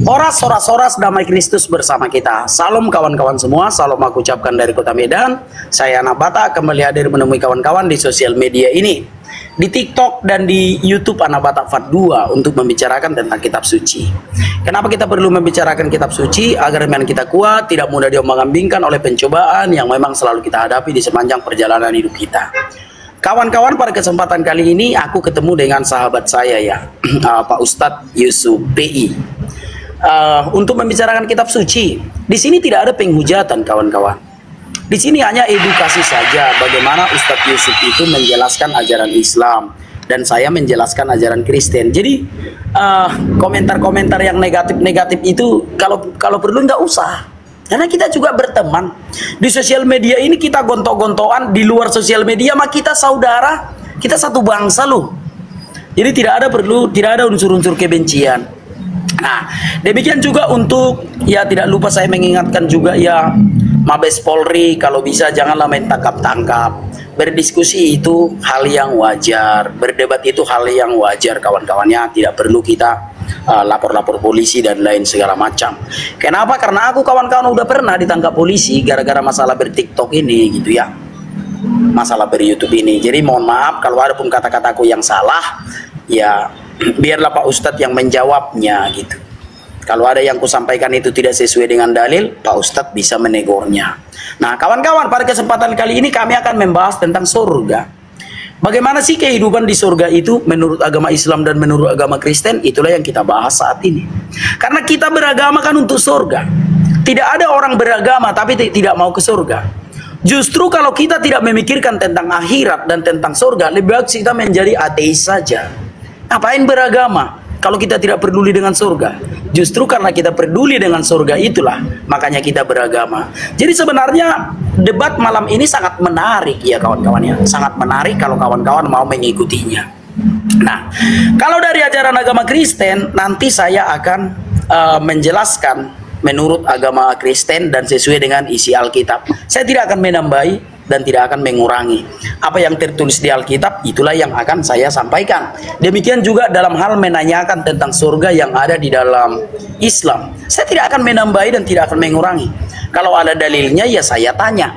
Oras damai Kristus bersama kita. Salam kawan-kawan semua, salam aku ucapkan dari kota Medan. Saya Anak Batak kembali hadir menemui kawan-kawan di sosial media ini. Di TikTok dan di YouTube Anak Batak Part 2 untuk membicarakan tentang kitab suci. Kenapa kita perlu membicarakan kitab suci? Agar iman kita kuat, tidak mudah diombang-ambingkan oleh pencobaan yang memang selalu kita hadapi di sepanjang perjalanan hidup kita. Kawan-kawan, pada kesempatan kali ini aku ketemu dengan sahabat saya ya, Pak Ustadz Yusuf PI. Untuk membicarakan kitab suci. Di sini tidak ada penghujatan kawan-kawan. Di sini hanya edukasi saja bagaimana Ustadz Yusuf itu menjelaskan ajaran Islam dan saya menjelaskan ajaran Kristen. Jadi komentar-komentar yang negatif-negatif itu kalau perlu nggak usah. Karena kita juga berteman. Di sosial media ini kita gontok-gontokan, di luar sosial media mah kita saudara, kita satu bangsa loh. Jadi tidak ada unsur-unsur kebencian. Nah, demikian juga untuk ya tidak lupa saya mengingatkan juga ya Mabes Polri, kalau bisa janganlah main tangkap-tangkap. Berdiskusi itu hal yang wajar, berdebat itu hal yang wajar kawan-kawannya, tidak perlu kita lapor-lapor polisi dan lain segala macam. Kenapa? Karena aku kawan-kawan udah pernah ditangkap polisi gara-gara masalah ber-TikTok ini gitu ya. Masalah ber-YouTube ini. Jadi mohon maaf kalau ada pun kata-kataku yang salah, ya biarlah Pak Ustadz yang menjawabnya gitu. Kalau ada yang kusampaikan itu tidak sesuai dengan dalil, Pak Ustadz bisa menegurnya. Nah kawan-kawan, pada kesempatan kali ini kami akan membahas tentang surga. Bagaimana sih kehidupan di surga itu menurut agama Islam dan menurut agama Kristen? Itulah yang kita bahas saat ini. Karena kita beragama kan untuk surga. Tidak ada orang beragama tapi tidak mau ke surga. Justru kalau kita tidak memikirkan tentang akhirat dan tentang surga, lebih baik kita menjadi ateis saja. Ngapain beragama kalau kita tidak peduli dengan surga? Justru karena kita peduli dengan surga itulah makanya kita beragama. Jadi sebenarnya debat malam ini sangat menarik ya kawan-kawannya. Sangat menarik kalau kawan-kawan mau mengikutinya. Nah, kalau dari ajaran agama Kristen nanti saya akan menjelaskan menurut agama Kristen dan sesuai dengan isi Alkitab. Saya tidak akan menambahi dan tidak akan mengurangi. Apa yang tertulis di Alkitab itulah yang akan saya sampaikan. Demikian juga dalam hal menanyakan tentang surga yang ada di dalam Islam. Saya tidak akan menambahi dan tidak akan mengurangi. Kalau ada dalilnya ya saya tanya.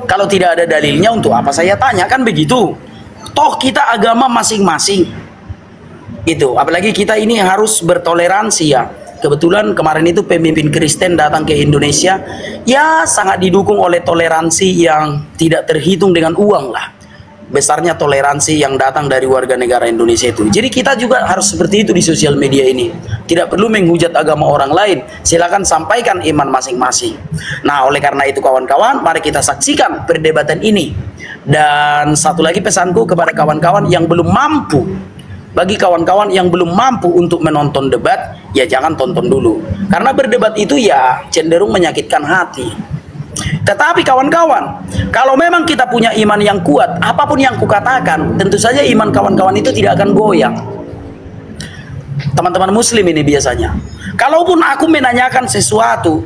Kalau tidak ada dalilnya untuk apa saya tanya, kan begitu. Toh kita agama masing-masing. Itu, apalagi kita ini harus bertoleransi ya. Kebetulan kemarin itu pemimpin Kristen datang ke Indonesia, ya sangat didukung oleh toleransi yang tidak terhitung dengan uang lah. Besarnya toleransi yang datang dari warga negara Indonesia itu. Jadi kita juga harus seperti itu di sosial media ini. Tidak perlu menghujat agama orang lain. Silakan sampaikan iman masing-masing. Nah, oleh karena itu kawan-kawan, mari kita saksikan perdebatan ini. Dan satu lagi pesanku kepada kawan-kawan yang belum mampu. Bagi kawan-kawan yang belum mampu untuk menonton debat, ya jangan tonton dulu. Karena berdebat itu ya cenderung menyakitkan hati. Tetapi kawan-kawan, kalau memang kita punya iman yang kuat, apapun yang kukatakan, tentu saja iman kawan-kawan itu tidak akan goyang. Teman-teman muslim ini biasanya. Kalaupun aku menanyakan sesuatu,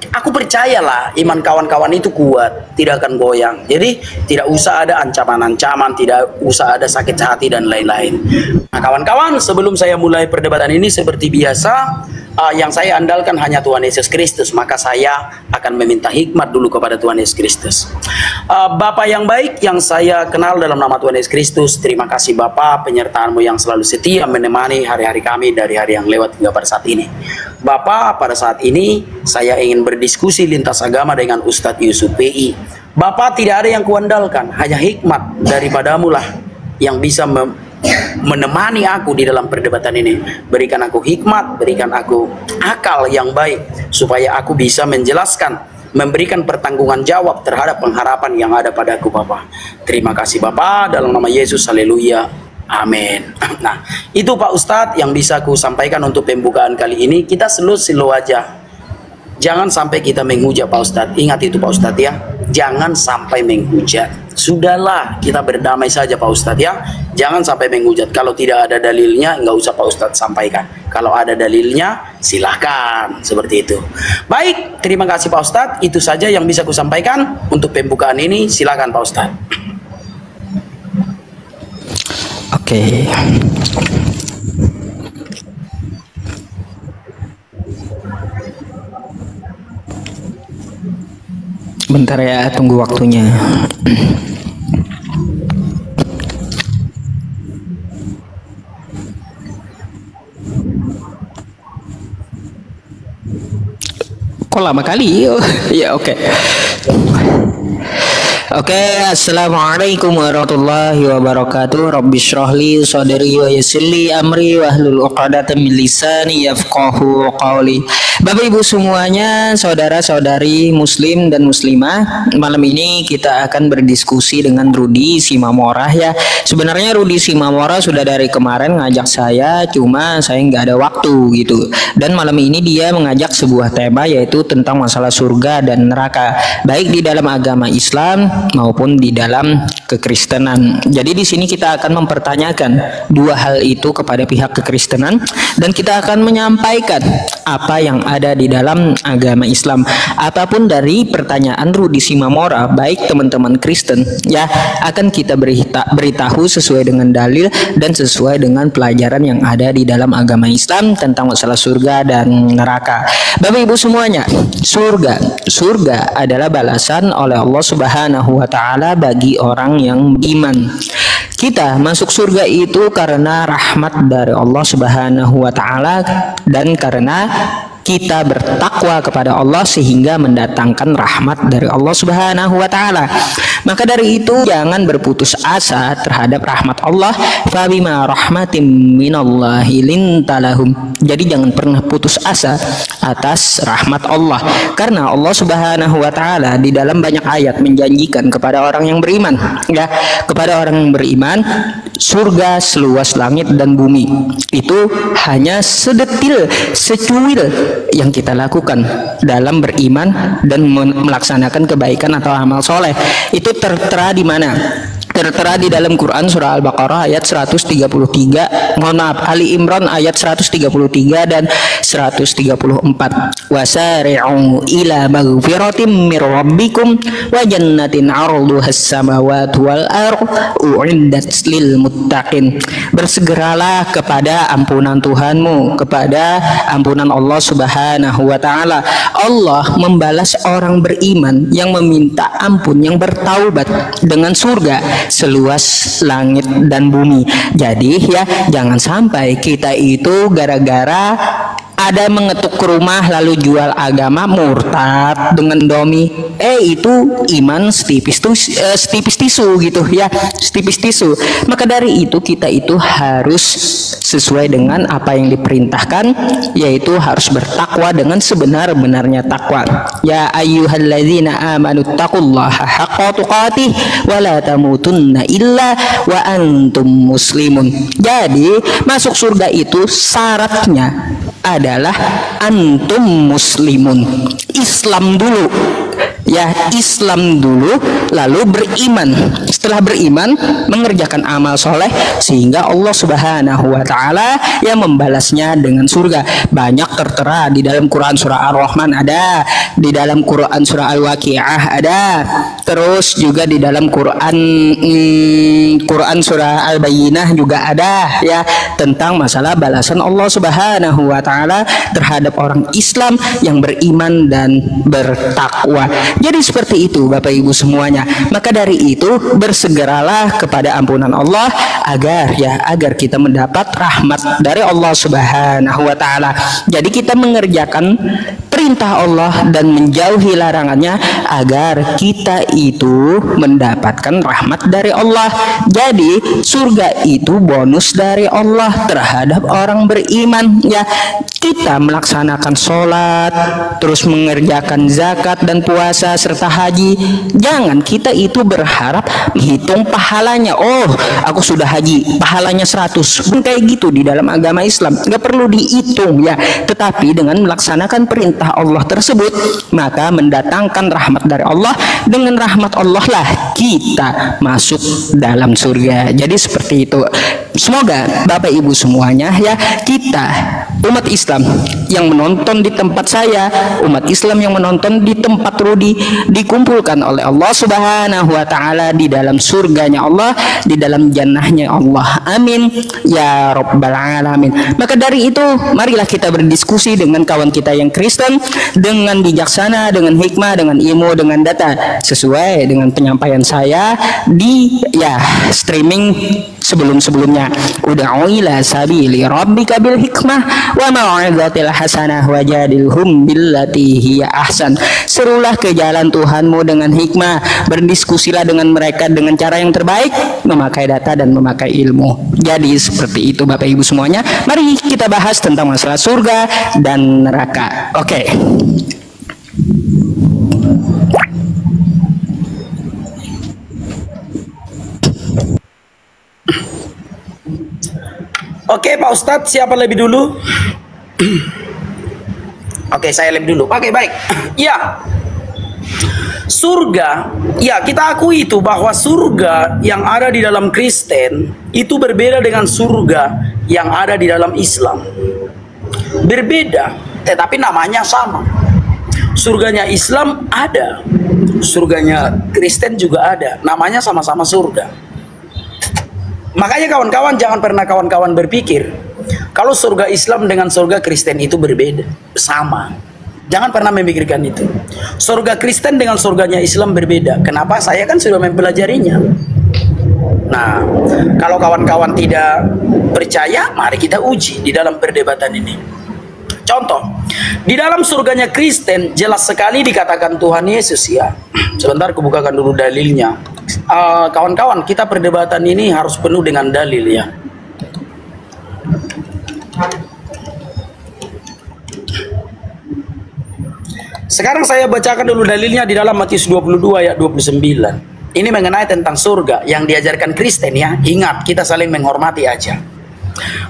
aku percayalah iman kawan-kawan itu kuat, tidak akan goyang. Jadi tidak usah ada ancaman-ancaman, tidak usah ada sakit hati dan lain-lain. Nah kawan-kawan, sebelum saya mulai perdebatan ini seperti biasa, yang saya andalkan hanya Tuhan Yesus Kristus. Maka saya akan meminta hikmat dulu kepada Tuhan Yesus Kristus. Bapa yang baik yang saya kenal dalam nama Tuhan Yesus Kristus, terima kasih Bapa penyertaan-Mu yang selalu setia menemani hari-hari kami dari hari yang lewat hingga pada saat ini. Bapa, pada saat ini saya ingin berdiskusi lintas agama dengan Ustadz Yusuf PI. Bapa, tidak ada yang kuandalkan, hanya hikmat daripadamu lah yang bisa menemani aku di dalam perdebatan ini. Berikan aku hikmat, berikan aku akal yang baik supaya aku bisa menjelaskan, memberikan pertanggungan jawab terhadap pengharapan yang ada padaku Bapa. Terima kasih Bapa, dalam nama Yesus, haleluya, amin. Nah itu Pak Ustadz yang bisa aku sampaikan untuk pembukaan kali ini. Kita slow aja, jangan sampai kita menghujat Pak Ustadz. Ingat itu Pak Ustadz ya, jangan sampai menghujat. Sudahlah, kita berdamai saja Pak Ustadz ya. Jangan sampai menghujat. Kalau tidak ada dalilnya, nggak usah Pak Ustadz sampaikan. Kalau ada dalilnya, silahkan. Seperti itu. Baik, terima kasih Pak Ustadz. Itu saja yang bisa aku sampaikan untuk pembukaan ini. Silakan Pak Ustadz. Oke. sebentar ya, tunggu waktunya. Kok lama kali? Oh, ya oke. Oke, assalamualaikum warahmatullahi wabarakatuh. Rabbi shrahli sadri wa yassirli amri wahlul 'uqdatam min lisani yafqahu qawli. Bapak Ibu semuanya, saudara-saudari muslim dan muslimah, malam ini kita akan berdiskusi dengan Rudi Simamora ya. Sebenarnya Rudi Simamora sudah dari kemarin ngajak saya, cuma saya nggak ada waktu gitu. Dan malam ini dia mengajak sebuah tema, yaitu tentang masalah surga dan neraka, baik di dalam agama Islam maupun di dalam kekristenan. Jadi di sini kita akan mempertanyakan dua hal itu kepada pihak kekristenan, dan kita akan menyampaikan apa yang ada di dalam agama Islam. Apapun dari pertanyaan Rudi Simamora, baik teman-teman Kristen ya, akan kita beritahu sesuai dengan dalil dan sesuai dengan pelajaran yang ada di dalam agama Islam tentang masalah surga dan neraka. Bapak Ibu semuanya, surga adalah balasan oleh Allah Subhanahu wa taala bagi orang yang beriman. Kita masuk surga itu karena rahmat dari Allah Subhanahu wa taala dan karena kita bertakwa kepada Allah sehingga mendatangkan rahmat dari Allah Subhanahu wa taala. Maka dari itu jangan berputus asa terhadap rahmat Allah. Fabima rahmatim minallahi lintalahum. Jadi jangan pernah putus asa atas rahmat Allah, karena Allah Subhanahu wa taala di dalam banyak ayat menjanjikan kepada orang yang beriman ya, kepada orang yang beriman surga seluas langit dan bumi. Itu hanya sedetil, secuil yang kita lakukan dalam beriman dan melaksanakan kebaikan atau amal soleh. Itu tertera di mana? Tertera di dalam Quran surah Al-Baqarah ayat 133, Ali Imran ayat 133 dan 134. Wasari'u ila maghfiratin mir rabbikum wa jannatin 'arduhas samawati wal ardu u'iddat lil muttaqin. Bersegeralah kepada ampunan Tuhanmu, kepada ampunan Allah Subhanahu wa taala. Allah membalas orang beriman yang meminta ampun, yang bertaubat dengan surga seluas langit dan bumi. Jadi ya, jangan sampai kita itu gara-gara ada mengetuk rumah lalu jual agama, murtad dengan domi, itu iman setipis tisu gitu ya, setipis tisu. Maka dari itu kita itu harus sesuai dengan apa yang diperintahkan, yaitu harus bertakwa dengan sebenar-benarnya takwa. Ya ayyuhalladzina amanu taqullaha haqqa tuqatih wa la tamutunna illa wa antum muslimun. Jadi masuk surga itu syaratnya adalah antum muslimun, Islam dulu ya, Islam dulu lalu beriman. Setelah beriman mengerjakan amal soleh sehingga Allah Subhanahu wa taala yang membalasnya dengan surga. Banyak tertera di dalam Quran surah Ar-Rahman ada, di dalam Quran surah Al-Waqi'ah ada, terus juga di dalam Quran surah Al-Bayyinah juga ada ya, tentang masalah balasan Allah Subhanahu wa taala terhadap orang Islam yang beriman dan bertakwa. Jadi seperti itu Bapak Ibu semuanya. Maka dari itu bersegeralah kepada ampunan Allah agar kita mendapat rahmat dari Allah Subhanahu wa taala. Jadi kita mengerjakan perintah Allah dan menjauhi larangannya agar kita itu mendapatkan rahmat dari Allah. Jadi surga itu bonus dari Allah terhadap orang beriman ya. Kita melaksanakan sholat, terus mengerjakan zakat dan puasa serta haji. Jangan kita itu berharap hitung pahalanya. Oh, aku sudah haji, pahalanya 100. Bukan kayak gitu di dalam agama Islam. Nggak perlu dihitung ya. Tetapi dengan melaksanakan perintah Allah tersebut, maka mendatangkan rahmat dari Allah. Dengan rahmat Allah lah kita masuk dalam surga. Jadi seperti itu. Semoga Bapak Ibu semuanya ya, kita umat Islam yang menonton di tempat saya, umat Islam yang menonton di tempat Rudi, dikumpulkan oleh Allah Subhanahu wa taala di dalam surganya Allah, di dalam jannahnya Allah. Amin ya rabbal alamin. Maka dari itu, marilah kita berdiskusi dengan kawan kita yang Kristen dengan bijaksana, dengan hikmah, dengan ilmu, dengan data, sesuai dengan penyampaian saya di streaming sebelum-sebelumnya. Ud'u ila sabili rabbika bil hikmah wa mau'izatil hasanah wajadilhum billati hiya ahsan. Serulah ke jalan Tuhanmu dengan hikmah, berdiskusilah dengan mereka dengan cara yang terbaik, memakai data dan memakai ilmu. Jadi seperti itu Bapak Ibu semuanya. Mari kita bahas tentang masalah surga dan neraka. Oke. Oke, Pak Ustadz, siapa lebih dulu? Oke, saya lebih dulu. Oke, baik. Ya, surga, ya kita akui itu bahwa surga yang ada di dalam Kristen itu berbeda dengan surga yang ada di dalam Islam. Berbeda, tetapi namanya sama. Surganya Islam ada, surganya Kristen juga ada, namanya sama-sama surga. Makanya kawan-kawan jangan pernah kawan-kawan berpikir kalau surga Islam dengan surga Kristen itu berbeda, sama. Jangan pernah memikirkan itu. Surga Kristen dengan surganya Islam berbeda. Kenapa? Saya kan sudah mempelajarinya. Nah, kalau kawan-kawan tidak percaya, mari kita uji di dalam perdebatan ini. Contoh, di dalam surganya Kristen jelas sekali dikatakan Tuhan Yesus ya. Sebentar, aku bukakan dulu dalilnya. Kawan-kawan, kita perdebatan ini harus penuh dengan dalil ya. Sekarang saya bacakan dulu dalilnya di dalam Matius 22 ayat 29. Ini mengenai tentang surga yang diajarkan Kristen ya. Ingat, kita saling menghormati aja.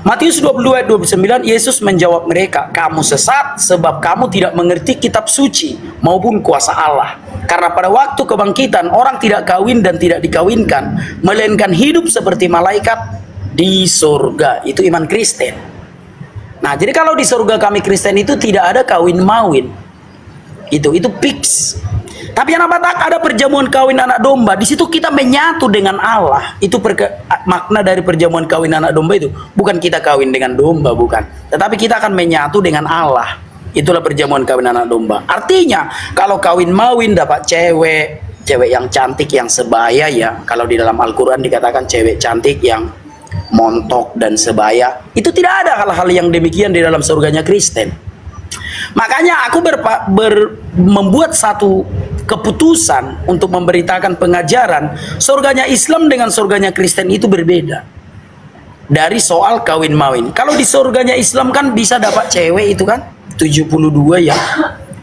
Matius 22 ayat 29, Yesus menjawab mereka, "Kamu sesat sebab kamu tidak mengerti kitab suci maupun kuasa Allah. Karena pada waktu kebangkitan orang tidak kawin dan tidak dikawinkan, melainkan hidup seperti malaikat di surga." Itu iman Kristen. Nah, jadi kalau di surga kami Kristen itu tidak ada kawin-mawin. Itu fix. Tapi anak Batak ada perjamuan kawin anak domba. Di situ kita menyatu dengan Allah. Itu makna dari perjamuan kawin anak domba itu. Bukan kita kawin dengan domba, bukan. Tetapi kita akan menyatu dengan Allah. Itulah perjamuan kawin anak domba. Artinya kalau kawin mawin dapat cewek yang cantik yang sebaya ya. Kalau di dalam Al-Quran dikatakan cewek cantik yang montok dan sebaya. Itu tidak ada hal-hal yang demikian di dalam surganya Kristen. Makanya aku membuat satu keputusan untuk memberitakan pengajaran surganya Islam dengan surganya Kristen itu berbeda. Dari soal kawin mawin. Kalau di surganya Islam kan bisa dapat cewek itu kan 72 ya.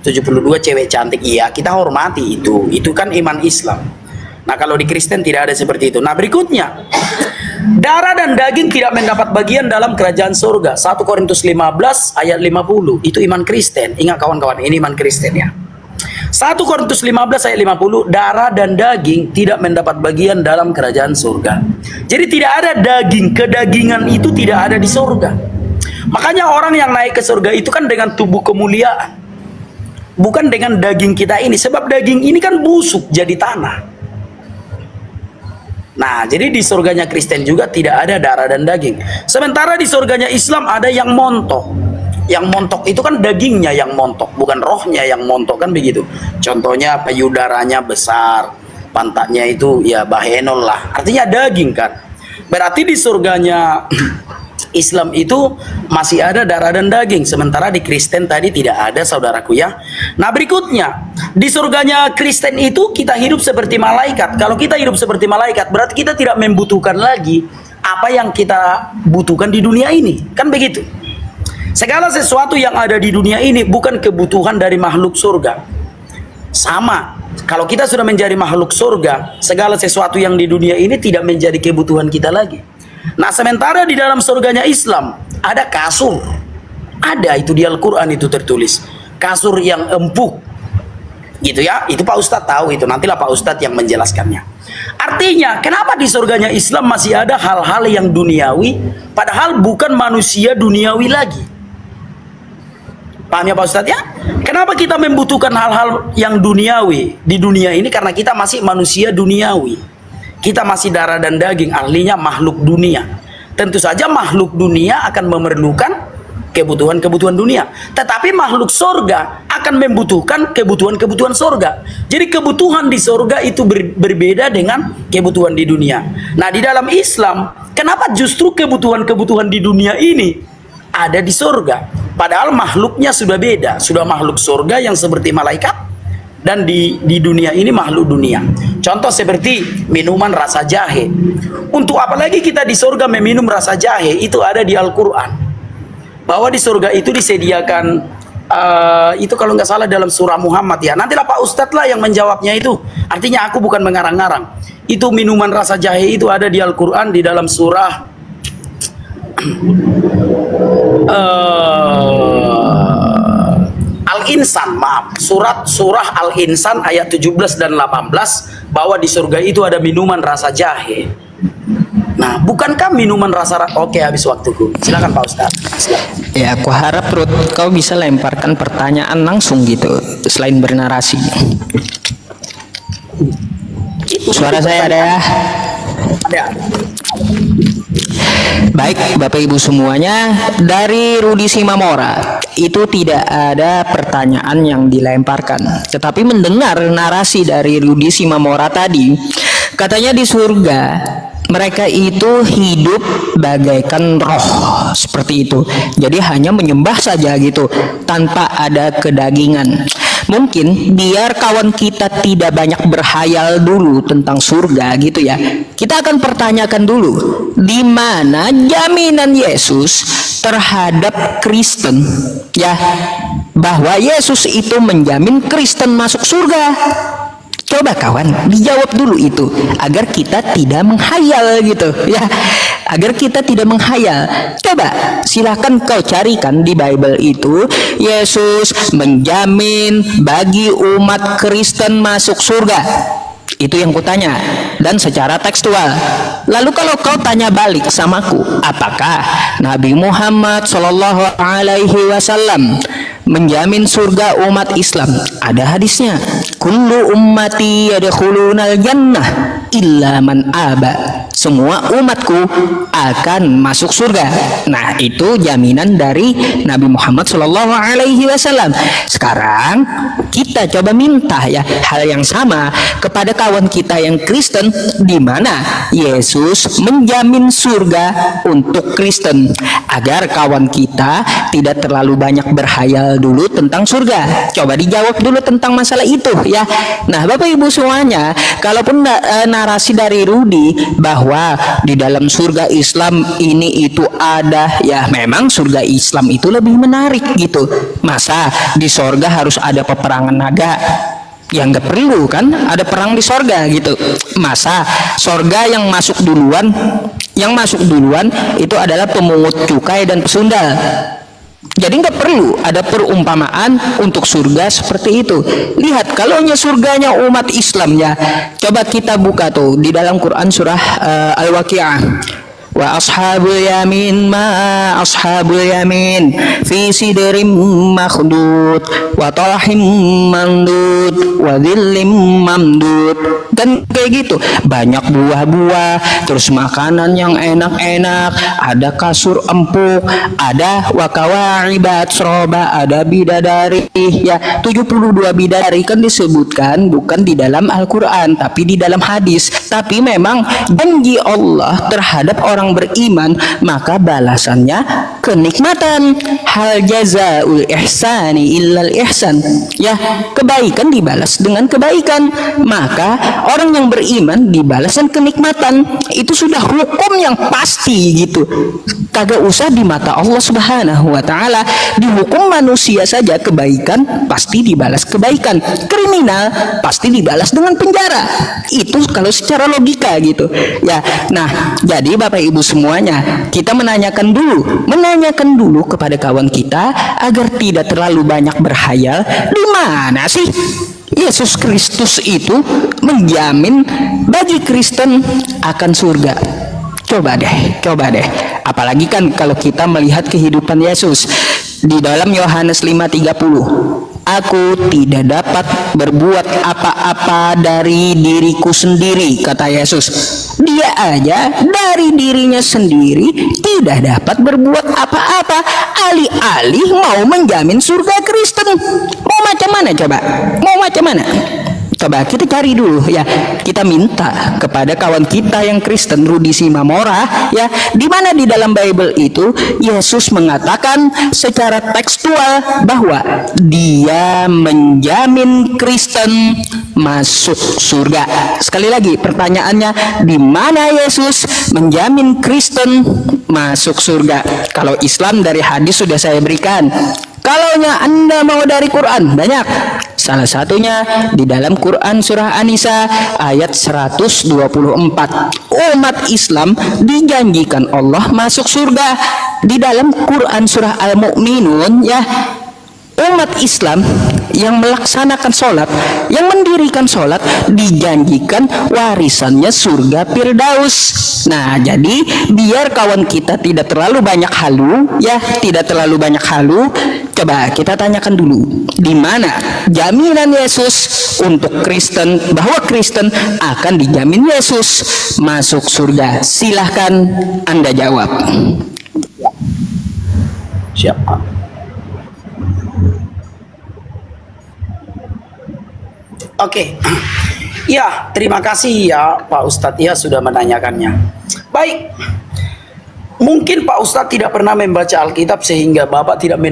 72 cewek cantik. Iya, kita hormati itu. Itu kan iman Islam. Nah, kalau di Kristen tidak ada seperti itu. Nah, berikutnya. Darah dan daging tidak mendapat bagian dalam kerajaan surga. 1 Korintus 15 ayat 50. Itu iman Kristen. Ingat kawan-kawan, ini iman Kristen ya. 1 Korintus 15 ayat 50, darah dan daging tidak mendapat bagian dalam kerajaan surga. Jadi tidak ada daging, kedagingan itu tidak ada di surga. Makanya orang yang naik ke surga itu kan dengan tubuh kemuliaan. Bukan dengan daging kita ini, sebab daging ini kan busuk jadi tanah. Nah, jadi di surganya Kristen juga tidak ada darah dan daging. Sementara di surganya Islam ada yang montok. Yang montok itu kan dagingnya yang montok, bukan rohnya yang montok kan begitu. Contohnya payudaranya besar, pantatnya itu ya bahenol lah. Artinya daging kan. Berarti di surganya Islam itu masih ada darah dan daging. Sementara di Kristen tadi tidak ada, saudaraku ya. Nah, berikutnya, di surganya Kristen itu kita hidup seperti malaikat. Kalau kita hidup seperti malaikat, berarti kita tidak membutuhkan lagi apa yang kita butuhkan di dunia ini. Kan begitu. Segala sesuatu yang ada di dunia ini bukan kebutuhan dari makhluk surga. Sama, kalau kita sudah menjadi makhluk surga, segala sesuatu yang di dunia ini tidak menjadi kebutuhan kita lagi. Nah, sementara di dalam surganya Islam ada kasur. Ada itu di Al-Quran itu tertulis. Kasur yang empuk. Gitu ya, itu Pak Ustadz tahu itu. Nantilah Pak Ustadz yang menjelaskannya. Artinya, kenapa di surganya Islam masih ada hal-hal yang duniawi, padahal bukan manusia duniawi lagi. Paham ya Pak Ustadz ya? Kenapa kita membutuhkan hal-hal yang duniawi di dunia ini? Karena kita masih manusia duniawi. Kita masih darah dan daging, ahlinya makhluk dunia. Tentu saja makhluk dunia akan memerlukan kebutuhan-kebutuhan dunia. Tetapi makhluk sorga akan membutuhkan kebutuhan-kebutuhan sorga. Jadi kebutuhan di sorga itu berbeda dengan kebutuhan di dunia. Nah, di dalam Islam, kenapa justru kebutuhan-kebutuhan di dunia ini ada di sorga? Padahal makhluknya sudah beda. Sudah makhluk sorga yang seperti malaikat, dan di dunia ini makhluk dunia. Contoh seperti minuman rasa jahe. Untuk apa lagi kita di sorga meminum rasa jahe? Itu ada di Al-Quran. Bahwa di surga itu disediakan, itu kalau nggak salah dalam surah Muhammad ya. Nantilah Pak Ustadz lah yang menjawabnya itu. Artinya aku bukan mengarang-ngarang. Itu minuman rasa jahe itu ada di Al-Quran di dalam surah Al-Insan, maaf. Surah Al-Insan ayat 17 dan 18 bahwa di surga itu ada minuman rasa jahe. Nah, bukankah minuman rasa... Oke, habis waktuku. Silakan Pak Ustadz. Silakan. Ya, aku harap Ruth kau bisa lemparkan pertanyaan langsung gitu, selain bernarasi. Suara saya ada ya? Ada. Baik, Bapak Ibu semuanya, dari Rudi Simamora itu tidak ada pertanyaan yang dilemparkan, tetapi mendengar narasi dari Rudi Simamora tadi, katanya di surga mereka itu hidup bagaikan roh, seperti itu. Jadi hanya menyembah saja gitu, tanpa ada kedagingan. Mungkin biar kawan kita tidak banyak berhayal dulu tentang surga gitu ya, kita akan pertanyakan dulu, di mana jaminan Yesus terhadap Kristen ya, bahwa Yesus itu menjamin Kristen masuk surga. Coba kawan dijawab dulu itu, agar kita tidak menghayal gitu ya, agar kita tidak menghayal. Coba silahkan kau carikan di Bible itu, Yesus menjamin bagi umat Kristen masuk surga. Itu yang kutanya, dan secara tekstual. Lalu kalau kau tanya balik samaku, apakah Nabi Muhammad Shallallahu Alaihi Wasallam menjamin surga umat Islam? Ada hadisnya, kullu ummati yadkhulunal jannah illa man aba. Semua umatku akan masuk surga. Nah, itu jaminan dari Nabi Muhammad Shallallahu Alaihi Wasallam. Sekarang kita coba minta ya hal yang sama kepada kawan kita yang Kristen, di mana Yesus menjamin surga untuk Kristen, agar kawan kita tidak terlalu banyak berhayal dulu tentang surga. Coba dijawab dulu tentang masalah itu ya. Nah, Bapak Ibu semuanya, kalaupun narasi dari Rudi bahwa di dalam surga Islam ini itu ada, ya memang surga Islam itu lebih menarik gitu. Masa di surga harus ada peperangan naga? Ya nggak perlu kan, ada perang di sorga gitu. Masa sorga yang masuk duluan itu adalah pemungut cukai dan pesundal. Jadi nggak perlu ada perumpamaan untuk surga seperti itu. Lihat, kalau surganya umat Islam ya, coba kita buka tuh di dalam Quran surah Al-Waqi'ah. Wa ashabul yamin ma ashabul yamin fi sidrim makhdud wa talhim mandud wa dhillim mamdud. Dan kayak gitu, banyak buah-buah, terus makanan yang enak-enak, ada kasur empuk, ada wakawa'ibat sroba, ada bidadari ya, 72 bidadari kan disebutkan bukan di dalam Al-Quran tapi di dalam hadis. Tapi memang janji Allah terhadap orang beriman, maka balasannya kenikmatan. Hal jazaul ihsani illal ihsan ya, kebaikan dibalas dengan kebaikan, maka orang yang beriman dibalaskan kenikmatan. Itu sudah hukum yang pasti gitu, kagak usah di mata Allah Subhanahu wa Ta'ala. Di hukum manusia saja kebaikan pasti dibalas kebaikan, kriminal pasti dibalas dengan penjara. Itu kalau secara logika gitu ya. Nah, jadi Bapak Ibu semuanya, kita menanyakan dulu kepada kawan kita agar tidak terlalu banyak berhayal, di mana sih Yesus Kristus itu menjamin bagi Kristen akan surga. Coba deh. Apalagi kan kalau kita melihat kehidupan Yesus. Di dalam Yohanes 5:30, aku tidak dapat berbuat apa-apa dari diriku sendiri, kata Yesus. Dia aja dari dirinya sendiri tidak dapat berbuat apa-apa, alih-alih mau menjamin surga Kristen. Mau macam mana coba? Mau macam mana? Coba kita cari dulu ya. Kita minta kepada kawan kita yang Kristen, Rudi Simamora, ya, di mana di dalam Bible itu Yesus mengatakan secara tekstual bahwa dia menjamin Kristen masuk surga. Sekali lagi pertanyaannya, di mana Yesus menjamin Kristen masuk surga? Kalau Islam dari hadis sudah saya berikan. Kalau Anda mau dari Quran, banyak. Salah satunya di dalam Quran surah An-Nisa ayat 124. Umat Islam dijanjikan Allah masuk surga. Di dalam Quran surah Al-Mu'minun, ya, umat Islam yang melaksanakan sholat, yang mendirikan sholat, dijanjikan warisannya surga Firdaus. Nah, jadi biar kawan kita tidak terlalu banyak halu, ya, tidak terlalu banyak halu, coba kita tanyakan dulu, di mana jaminan Yesus untuk Kristen bahwa Kristen akan dijamin Yesus masuk surga? Silahkan Anda jawab. Siapa? Oke, ya, terima kasih ya Pak Ustadz ya sudah menanyakannya. Baik, mungkin Pak Ustadz tidak pernah membaca Alkitab sehingga Bapak tidak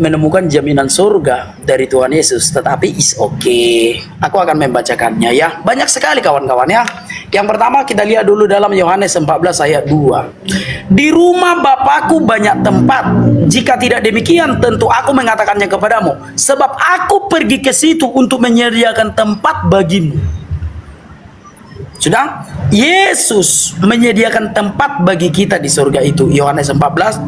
menemukan jaminan surga dari Tuhan Yesus. Tetapi is okay, aku akan membacakannya ya. Banyak sekali kawan-kawan ya. Yang pertama kita lihat dulu dalam Yohanes 14 ayat 2. Di rumah Bapakku banyak tempat. Jika tidak demikian tentu aku mengatakannya kepadamu. Sebab aku pergi ke situ untuk menyediakan tempat bagimu. Sudah? Yesus menyediakan tempat bagi kita di surga itu. Yohanes 14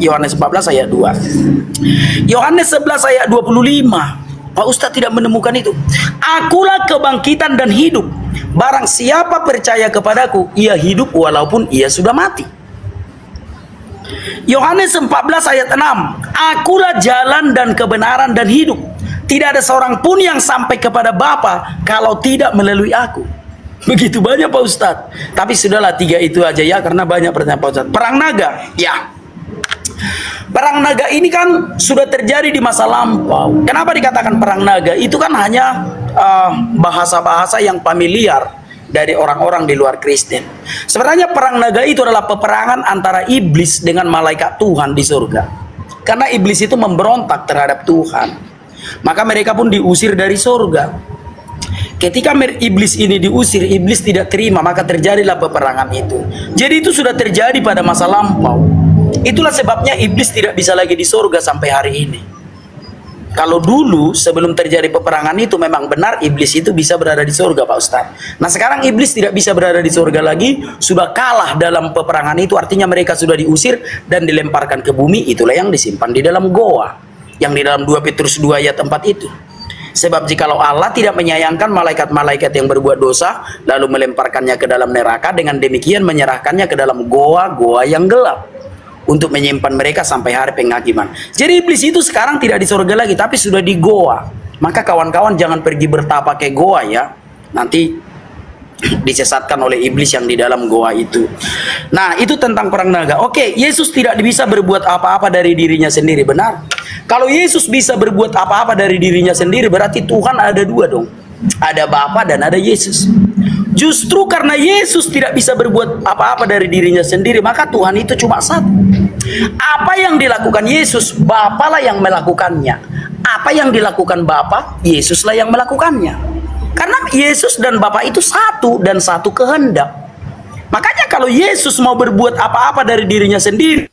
ayat 2. Yohanes 11 ayat 25. Pak Ustadz tidak menemukan itu. Akulah kebangkitan dan hidup. Barang siapa percaya kepadaku, ia hidup walaupun ia sudah mati. Yohanes 14 ayat 6. Akulah jalan dan kebenaran dan hidup. Tidak ada seorang pun yang sampai kepada Bapa kalau tidak melalui aku. Begitu banyak Pak Ustadz. Tapi sudahlah, 3 itu aja ya, karena banyak pertanyaan Pak Ustadz. Perang naga, ya. Perang naga ini kan sudah terjadi di masa lampau. Kenapa dikatakan perang naga? Itu kan hanya bahasa-bahasa yang familiar dari orang-orang di luar Kristen. Sebenarnya perang naga itu adalah peperangan antara iblis dengan malaikat Tuhan di surga. Karena iblis itu memberontak terhadap Tuhan, maka mereka pun diusir dari surga. Ketika iblis ini diusir, iblis tidak terima, maka terjadilah peperangan itu. Jadi itu sudah terjadi pada masa lampau. Itulah sebabnya iblis tidak bisa lagi di surga sampai hari ini. Kalau dulu sebelum terjadi peperangan itu memang benar iblis itu bisa berada di surga Pak Ustadz. Nah sekarang iblis tidak bisa berada di surga lagi, sudah kalah dalam peperangan itu, artinya mereka sudah diusir dan dilemparkan ke bumi. Itulah yang disimpan di dalam goa, yang di dalam 2 Petrus 2 ayat 4 itu. Sebab jikalau Allah tidak menyayangkan malaikat-malaikat yang berbuat dosa lalu melemparkannya ke dalam neraka, dengan demikian menyerahkannya ke dalam goa-goa yang gelap untuk menyimpan mereka sampai hari penghakiman. Jadi iblis itu sekarang tidak di surga lagi, tapi sudah di goa. Maka kawan-kawan jangan pergi bertapa ke goa ya. Nanti disesatkan oleh iblis yang di dalam goa itu. Nah, itu tentang perang naga. Oke, Yesus tidak bisa berbuat apa-apa dari dirinya sendiri, benar? Kalau Yesus bisa berbuat apa-apa dari dirinya sendiri, berarti Tuhan ada 2 dong. Ada Bapa dan ada Yesus. Justru karena Yesus tidak bisa berbuat apa-apa dari dirinya sendiri, maka Tuhan itu cuma satu. Apa yang dilakukan Yesus, Bapa lah yang melakukannya. Apa yang dilakukan Bapa, Yesus lah yang melakukannya. Karena Yesus dan Bapa itu satu dan satu kehendak. Makanya kalau Yesus mau berbuat apa-apa dari dirinya sendiri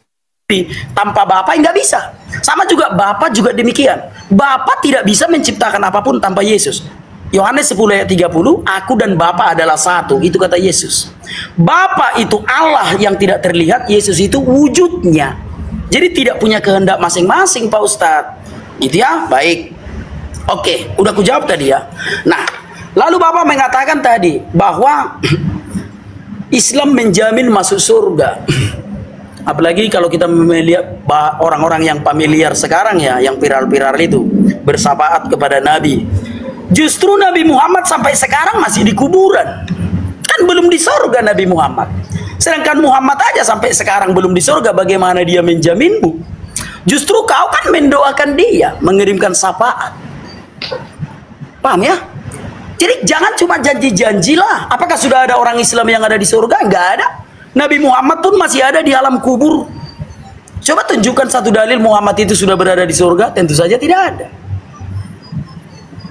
tanpa Bapa, nggak bisa. Sama juga Bapa juga demikian. Bapa tidak bisa menciptakan apapun tanpa Yesus. Yohanes 10 ayat 30, aku dan Bapa adalah satu, itu kata Yesus. Bapa itu Allah yang tidak terlihat, Yesus itu wujudnya. Jadi tidak punya kehendak masing-masing Pak Ustadz. Gitu ya, baik. Oke, udah aku jawab tadi ya. Nah, lalu Bapak mengatakan tadi bahwa Islam menjamin masuk surga. Apalagi kalau kita melihat orang-orang yang familiar sekarang ya, yang viral-viral itu bersyafaat kepada Nabi. Justru Nabi Muhammad sampai sekarang masih di kuburan. Kan belum di surga Nabi Muhammad. Sedangkan Muhammad aja sampai sekarang belum di surga, bagaimana dia menjaminmu? Justru kau kan mendoakan dia, mengirimkan syafaat. Paham ya? Jadi jangan cuma janji-janjilah. Apakah sudah ada orang Islam yang ada di surga? Enggak ada. Nabi Muhammad pun masih ada di alam kubur. Coba tunjukkan satu dalil Muhammad itu sudah berada di surga. Tentu saja tidak ada.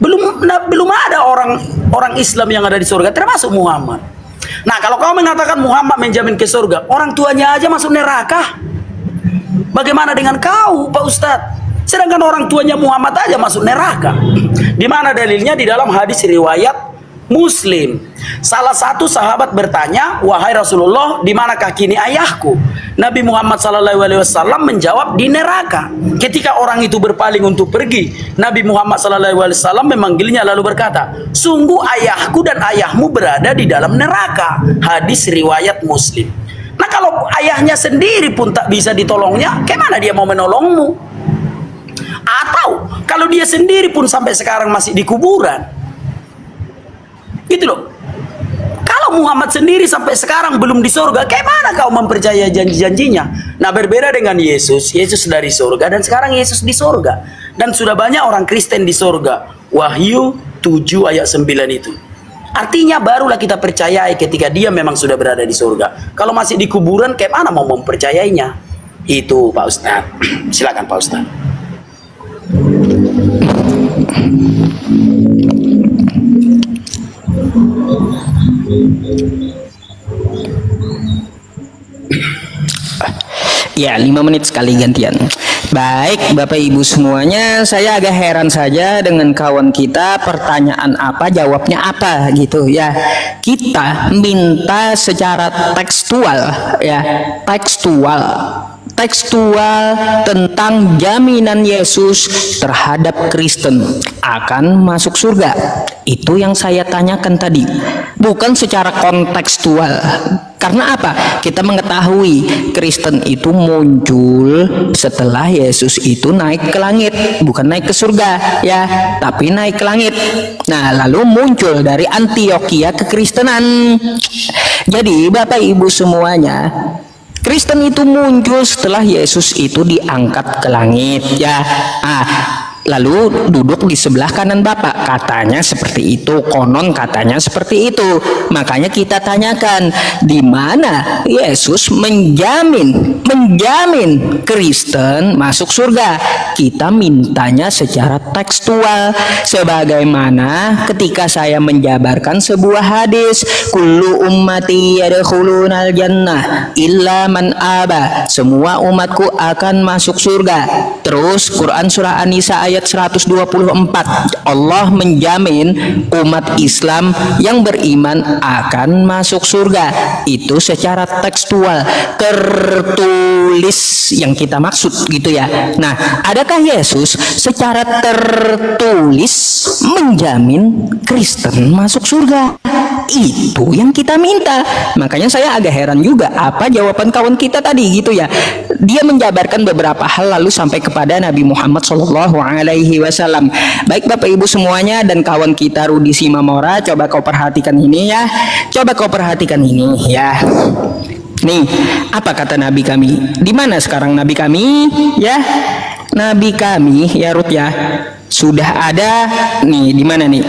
Belum ada orang Islam yang ada di surga, termasuk Muhammad. Nah, kalau kau mengatakan Muhammad menjamin ke surga, orang tuanya aja masuk neraka. Bagaimana dengan kau, Pak Ustadz? Sedangkan orang tuanya Muhammad aja masuk neraka. Di mana dalilnya? Di dalam hadis riwayat Muslim. Salah satu sahabat bertanya, "Wahai Rasulullah, di manakah kini ayahku?" Nabi Muhammad SAW menjawab, "Di neraka." Ketika orang itu berpaling untuk pergi, Nabi Muhammad SAW memanggilnya lalu berkata, "Sungguh ayahku dan ayahmu berada di dalam neraka." Hadis riwayat Muslim. Nah, kalau ayahnya sendiri pun tak bisa ditolongnya, bagaimana dia mau menolongmu? Atau kalau dia sendiri pun sampai sekarang masih di kuburan, gitu loh. Kalau Muhammad sendiri sampai sekarang belum di surga, bagaimana kau mempercayai janji-janjinya? Nah, berbeda dengan Yesus. Yesus dari surga dan sekarang Yesus di surga. Dan sudah banyak orang Kristen di surga. Wahyu 7 ayat 9 itu. Artinya barulah kita percayai ketika dia memang sudah berada di surga. Kalau masih di kuburan, bagaimana mau mempercayainya? Itu Pak Ustadz. Silakan Pak Ustadz. Ya, 5 menit sekali gantian. Baik, Bapak Ibu semuanya, saya agak heran saja dengan kawan kita, pertanyaan apa, jawabnya apa gitu ya. Kita minta secara tekstual ya, tekstual tentang jaminan Yesus terhadap Kristen akan masuk surga. Itu yang saya tanyakan tadi, bukan secara kontekstual. Karena apa? Kita mengetahui Kristen itu muncul setelah Yesus itu naik ke langit, bukan naik ke surga ya, tapi naik ke langit. Nah, lalu muncul dari Antioquia kekristenan. Jadi Bapak Ibu semuanya, Kristen itu muncul setelah Yesus itu diangkat ke langit ya. Lalu duduk di sebelah kanan Bapak, katanya seperti itu, konon katanya seperti itu. Makanya kita tanyakan, di mana Yesus menjamin Kristen masuk surga? Kita mintanya secara tekstual, sebagaimana ketika saya menjabarkan sebuah hadis, kullu ummati yadkhulunal jannah illa man aba, semua umatku akan masuk surga. Terus Quran surah An-Nisa ayat 124, Allah menjamin umat Islam yang beriman akan masuk surga. Itu secara tekstual, tertulis yang kita maksud gitu ya. Nah, adakah Yesus secara tertulis menjamin Kristen masuk surga? Itu yang kita minta. Makanya saya agak heran juga apa jawaban kawan kita tadi gitu ya. Dia menjabarkan beberapa hal lalu sampai kepada Nabi Muhammad SAW. Baik Bapak Ibu semuanya dan kawan kita Rudi Simamora, coba kau perhatikan ini ya. Coba kau perhatikan ini ya. Nih, apa kata Nabi kami? Di mana sekarang Nabi kami? Ya, Nabi kami ya Ruth ya. Sudah ada nih, di mana nih?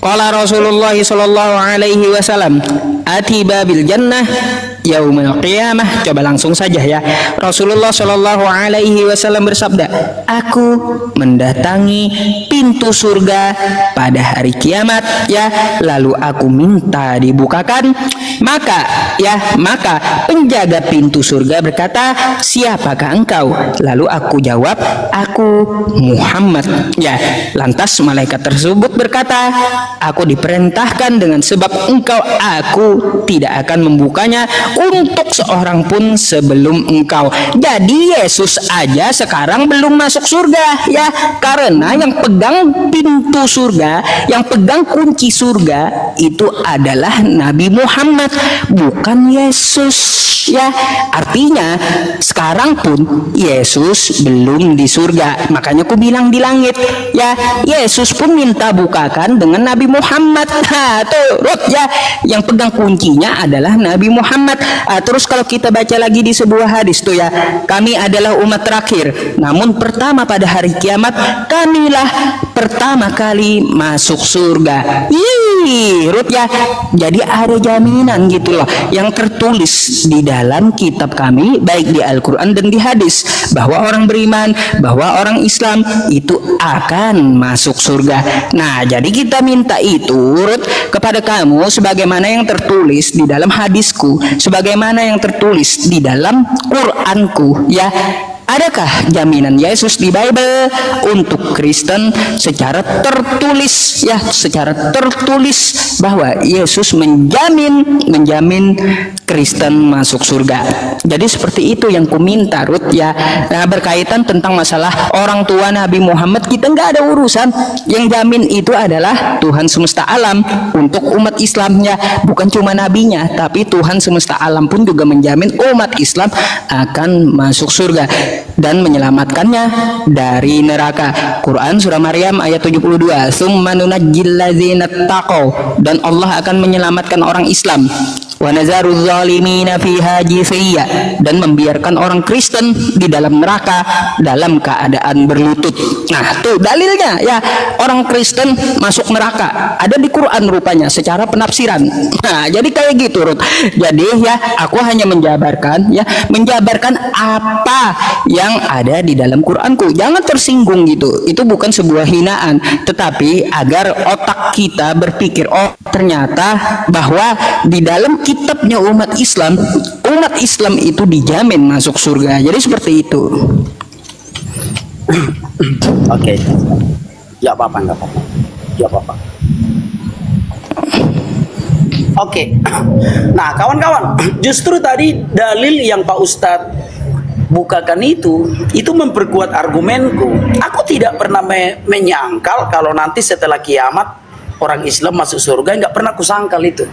Qala Rasulullah sallallahu alaihi wasallam, atiba bil jannah yaumil qiyamah. Coba langsung saja ya. Rasulullah sallallahu alaihi wasallam bersabda, aku mendatangi pintu surga pada hari kiamat ya, lalu aku minta dibukakan. Maka penjaga pintu surga berkata, siapakah engkau? Lalu aku jawab, aku Muhammad ya. Lantas malaikat tersebut berkata, aku diperintahkan dengan sebab engkau, aku tidak akan membukanya untuk seorang pun sebelum engkau. Jadi Yesus aja sekarang belum masuk surga ya, karena yang pegang pintu surga, yang pegang kunci surga itu adalah Nabi Muhammad, bukan Yesus ya. Artinya sekarang pun Yesus belum di surga. Makanya aku bilang di langit ya. Yesus pun minta bukakan dengan Nabi Muhammad. Nah, tuh Ruth ya, yang pegang kuncinya adalah Nabi Muhammad. Terus kalau kita baca lagi di sebuah hadis tuh ya, kami adalah umat terakhir, namun pertama pada hari kiamat, kamilah pertama kali masuk surga. Ruth ya. Jadi ada jaminan gitu loh yang tertulis di dalam kitab kami, baik di Al-Quran dan di hadis, bahwa orang beriman, bahwa orang Islam itu akan masuk surga. Nah, jadi kita minta itu Ruth kepada kamu, sebagaimana yang tertulis di dalam hadisku, sebagaimana yang tertulis di dalam Quranku ya. Adakah jaminan Yesus di Bible untuk Kristen secara tertulis ya, secara tertulis bahwa Yesus menjamin Kristen masuk surga. Jadi seperti itu yang ku minta Ruth ya. Nah, berkaitan tentang masalah orang tua Nabi Muhammad, kita nggak ada urusan. Yang jamin itu adalah Tuhan semesta alam untuk umat Islamnya, bukan cuma nabinya, tapi Tuhan semesta alam pun juga menjamin umat Islam akan masuk surga dan menyelamatkannya dari neraka. Quran surah Maryam ayat 72, "Tsumma nunajjil ladzina taqaw," dan Allah akan menyelamatkan orang Islam. "Wa nazaruz zalimina fiha jithiya," dan membiarkan orang Kristen di dalam neraka dalam keadaan berlutut. Nah, tuh dalilnya ya, orang Kristen masuk neraka ada di Quran rupanya secara penafsiran. Nah, jadi kayak gitu Ruth. Jadi ya, aku hanya menjabarkan apa yang ada di dalam Quranku. Jangan tersinggung gitu. Itu bukan sebuah hinaan, tetapi agar otak kita berpikir, oh ternyata bahwa di dalam kitabnya umat Islam itu dijamin masuk surga. Jadi seperti itu. Oke. Ya apa-apa, enggak apa-apa. Ya apa-apa. Oke. Nah, kawan-kawan, justru tadi dalil yang Pak Ustadz bukakan itu memperkuat argumenku. Aku tidak pernah menyangkal kalau nanti setelah kiamat orang Islam masuk surga, nggak pernah kusangkal itu.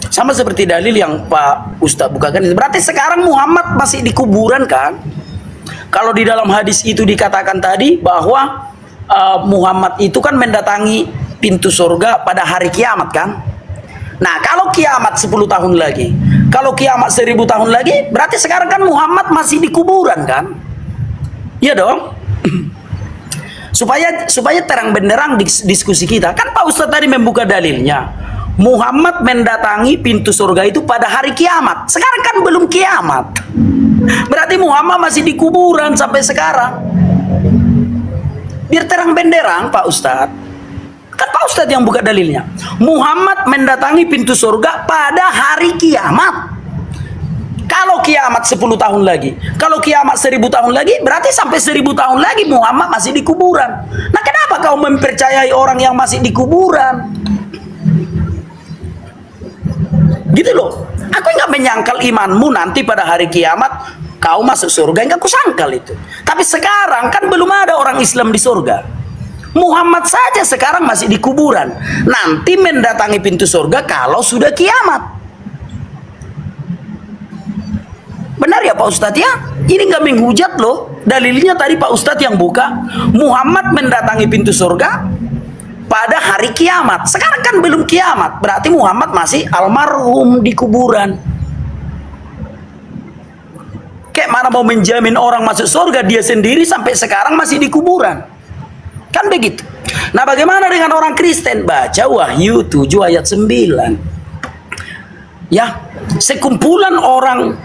Sama seperti dalil yang Pak Ustadz bukakan itu. Berarti sekarang Muhammad masih di kuburan kan? Kalau di dalam hadis itu dikatakan tadi bahwa Muhammad itu kan mendatangi pintu surga pada hari kiamat kan? Nah, kalau kiamat 10 tahun lagi, kalau kiamat 1000 tahun lagi, berarti sekarang kan Muhammad masih di kuburan kan? Iya dong. Supaya terang benderang diskusi kita. Kan Pak Ustadz tadi membuka dalilnya. Muhammad mendatangi pintu surga itu pada hari kiamat. Sekarang kan belum kiamat. Berarti Muhammad masih di kuburan sampai sekarang. Biar terang benderang Pak Ustadz. Kan Pak Ustadz yang buka dalilnya. Muhammad mendatangi pintu surga pada hari kiamat. Kalau kiamat 10 tahun lagi, kalau kiamat 1000 tahun lagi, berarti sampai 1000 tahun lagi Muhammad masih di kuburan. Nah, kenapa kau mempercayai orang yang masih di kuburan? Gitu loh. Aku nggak menyangkal imanmu nanti pada hari kiamat kau masuk surga, nggak kusangkal itu. Tapi sekarang kan belum ada orang Islam di surga. Muhammad saja sekarang masih di kuburan. Nanti mendatangi pintu surga kalau sudah kiamat. Benar ya Pak Ustadz ya? Ini nggak menghujat loh. Dalilnya tadi Pak Ustadz yang buka. Muhammad mendatangi pintu surga pada hari kiamat. Sekarang kan belum kiamat. Berarti Muhammad masih almarhum di kuburan. Kayak mana mau menjamin orang masuk surga, dia sendiri sampai sekarang masih di kuburan. Kan begitu. Nah, bagaimana dengan orang Kristen? Baca Wahyu 7 ayat 9. Ya, sekumpulan orang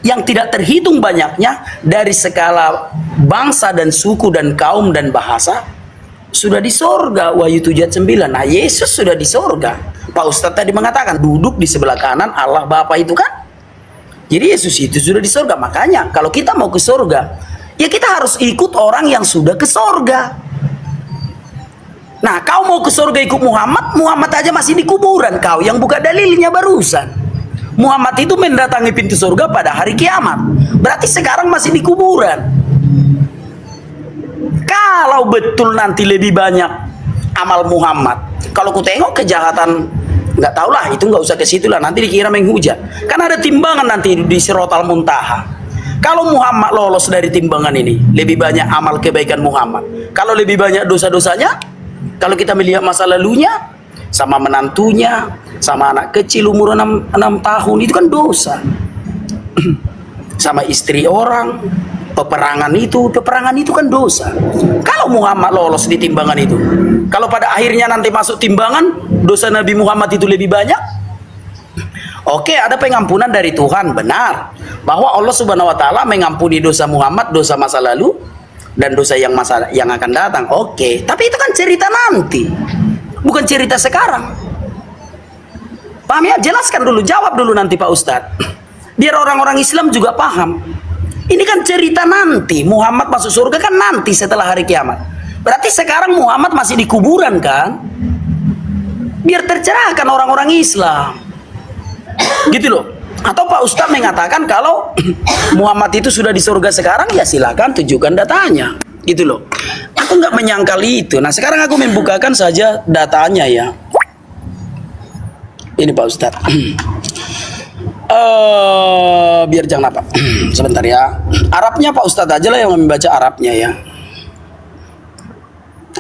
yang tidak terhitung banyaknya dari segala bangsa dan suku dan kaum dan bahasa sudah di sorga. Wahyu 7 ayat 9. Nah, Yesus sudah di sorga. Pak Ustadz tadi mengatakan duduk di sebelah kanan Allah Bapa itu kan. Jadi Yesus itu sudah di sorga. Makanya kalau kita mau ke sorga, ya kita harus ikut orang yang sudah ke sorga. Nah, kau mau ke sorga ikut Muhammad, Muhammad aja masih di kuburan. Kau yang buka dalilnya barusan. Muhammad itu mendatangi pintu surga pada hari kiamat. Berarti sekarang masih di kuburan. Kalau betul nanti lebih banyak amal Muhammad. Kalau ku tengok kejahatan nggak tahulah, itu nggak usah ke situ lah, nanti dikira menghujat. Kan ada timbangan nanti di Siratal Muntaha. Kalau Muhammad lolos dari timbangan ini, lebih banyak amal kebaikan Muhammad. Kalau lebih banyak dosa-dosanya, kalau kita melihat masa lalunya, sama menantunya, sama anak kecil umur 6 tahun, itu kan dosa. Sama istri orang, peperangan itu kan dosa. Kalau Muhammad lolos di timbangan itu, kalau pada akhirnya nanti masuk timbangan, dosa Nabi Muhammad itu lebih banyak, oke, ada pengampunan dari Tuhan, benar. Bahwa Allah Subhanahu wa taala mengampuni dosa Muhammad, dosa masa lalu dan dosa yang akan datang. Oke, tapi itu kan cerita nanti. Bukan cerita sekarang. Paham ya? Jelaskan dulu, jawab dulu nanti Pak Ustadz. Biar orang-orang Islam juga paham. Ini kan cerita nanti. Muhammad masuk surga kan nanti setelah hari kiamat. Berarti sekarang Muhammad masih di kuburan kan? Biar tercerahkan orang-orang Islam. Gitu loh. Atau Pak Ustadz mengatakan kalau Muhammad itu sudah di surga sekarang, ya silakan tunjukkan datanya. Gitu loh. Aku nggak menyangkali itu. Nah sekarang aku membukakan saja datanya ya. Ini Pak Ustadz. Biar jangan apa. Sebentar ya. Arabnya Pak Ustadz aja lah yang membaca Arabnya ya.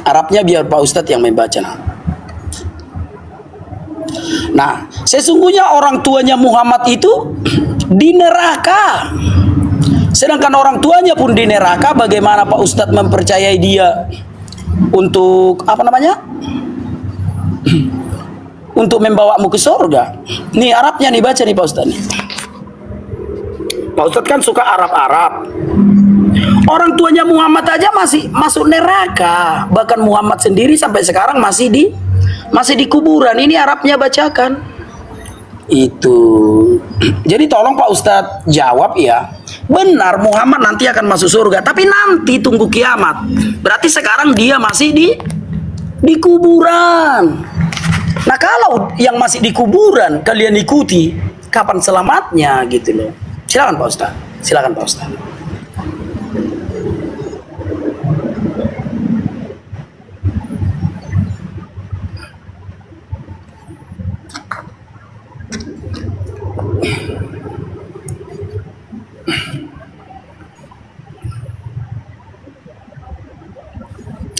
Arabnya biar Pak Ustadz yang membaca. Nah, sesungguhnya orang tuanya Muhammad itu di neraka. Sedangkan orang tuanya pun di neraka, bagaimana Pak Ustadz mempercayai dia untuk apa namanya? Untuk membawamu ke surga. Nih Arabnya nih, baca nih Pak Ustadz nih. Pak Ustadz kan suka Arab-Arab. Orang tuanya Muhammad aja masih masuk neraka. Bahkan Muhammad sendiri sampai sekarang masih di kuburan. Ini Arabnya bacakan. Itu. Jadi tolong Pak Ustadz jawab ya. Benar Muhammad nanti akan masuk surga, tapi nanti tunggu kiamat. Berarti sekarang dia masih di kuburan. Nah kalau yang masih di kuburan kalian ikuti, kapan selamatnya gitu loh. Silakan Pak Ustadz. Silakan Pak Ustadz.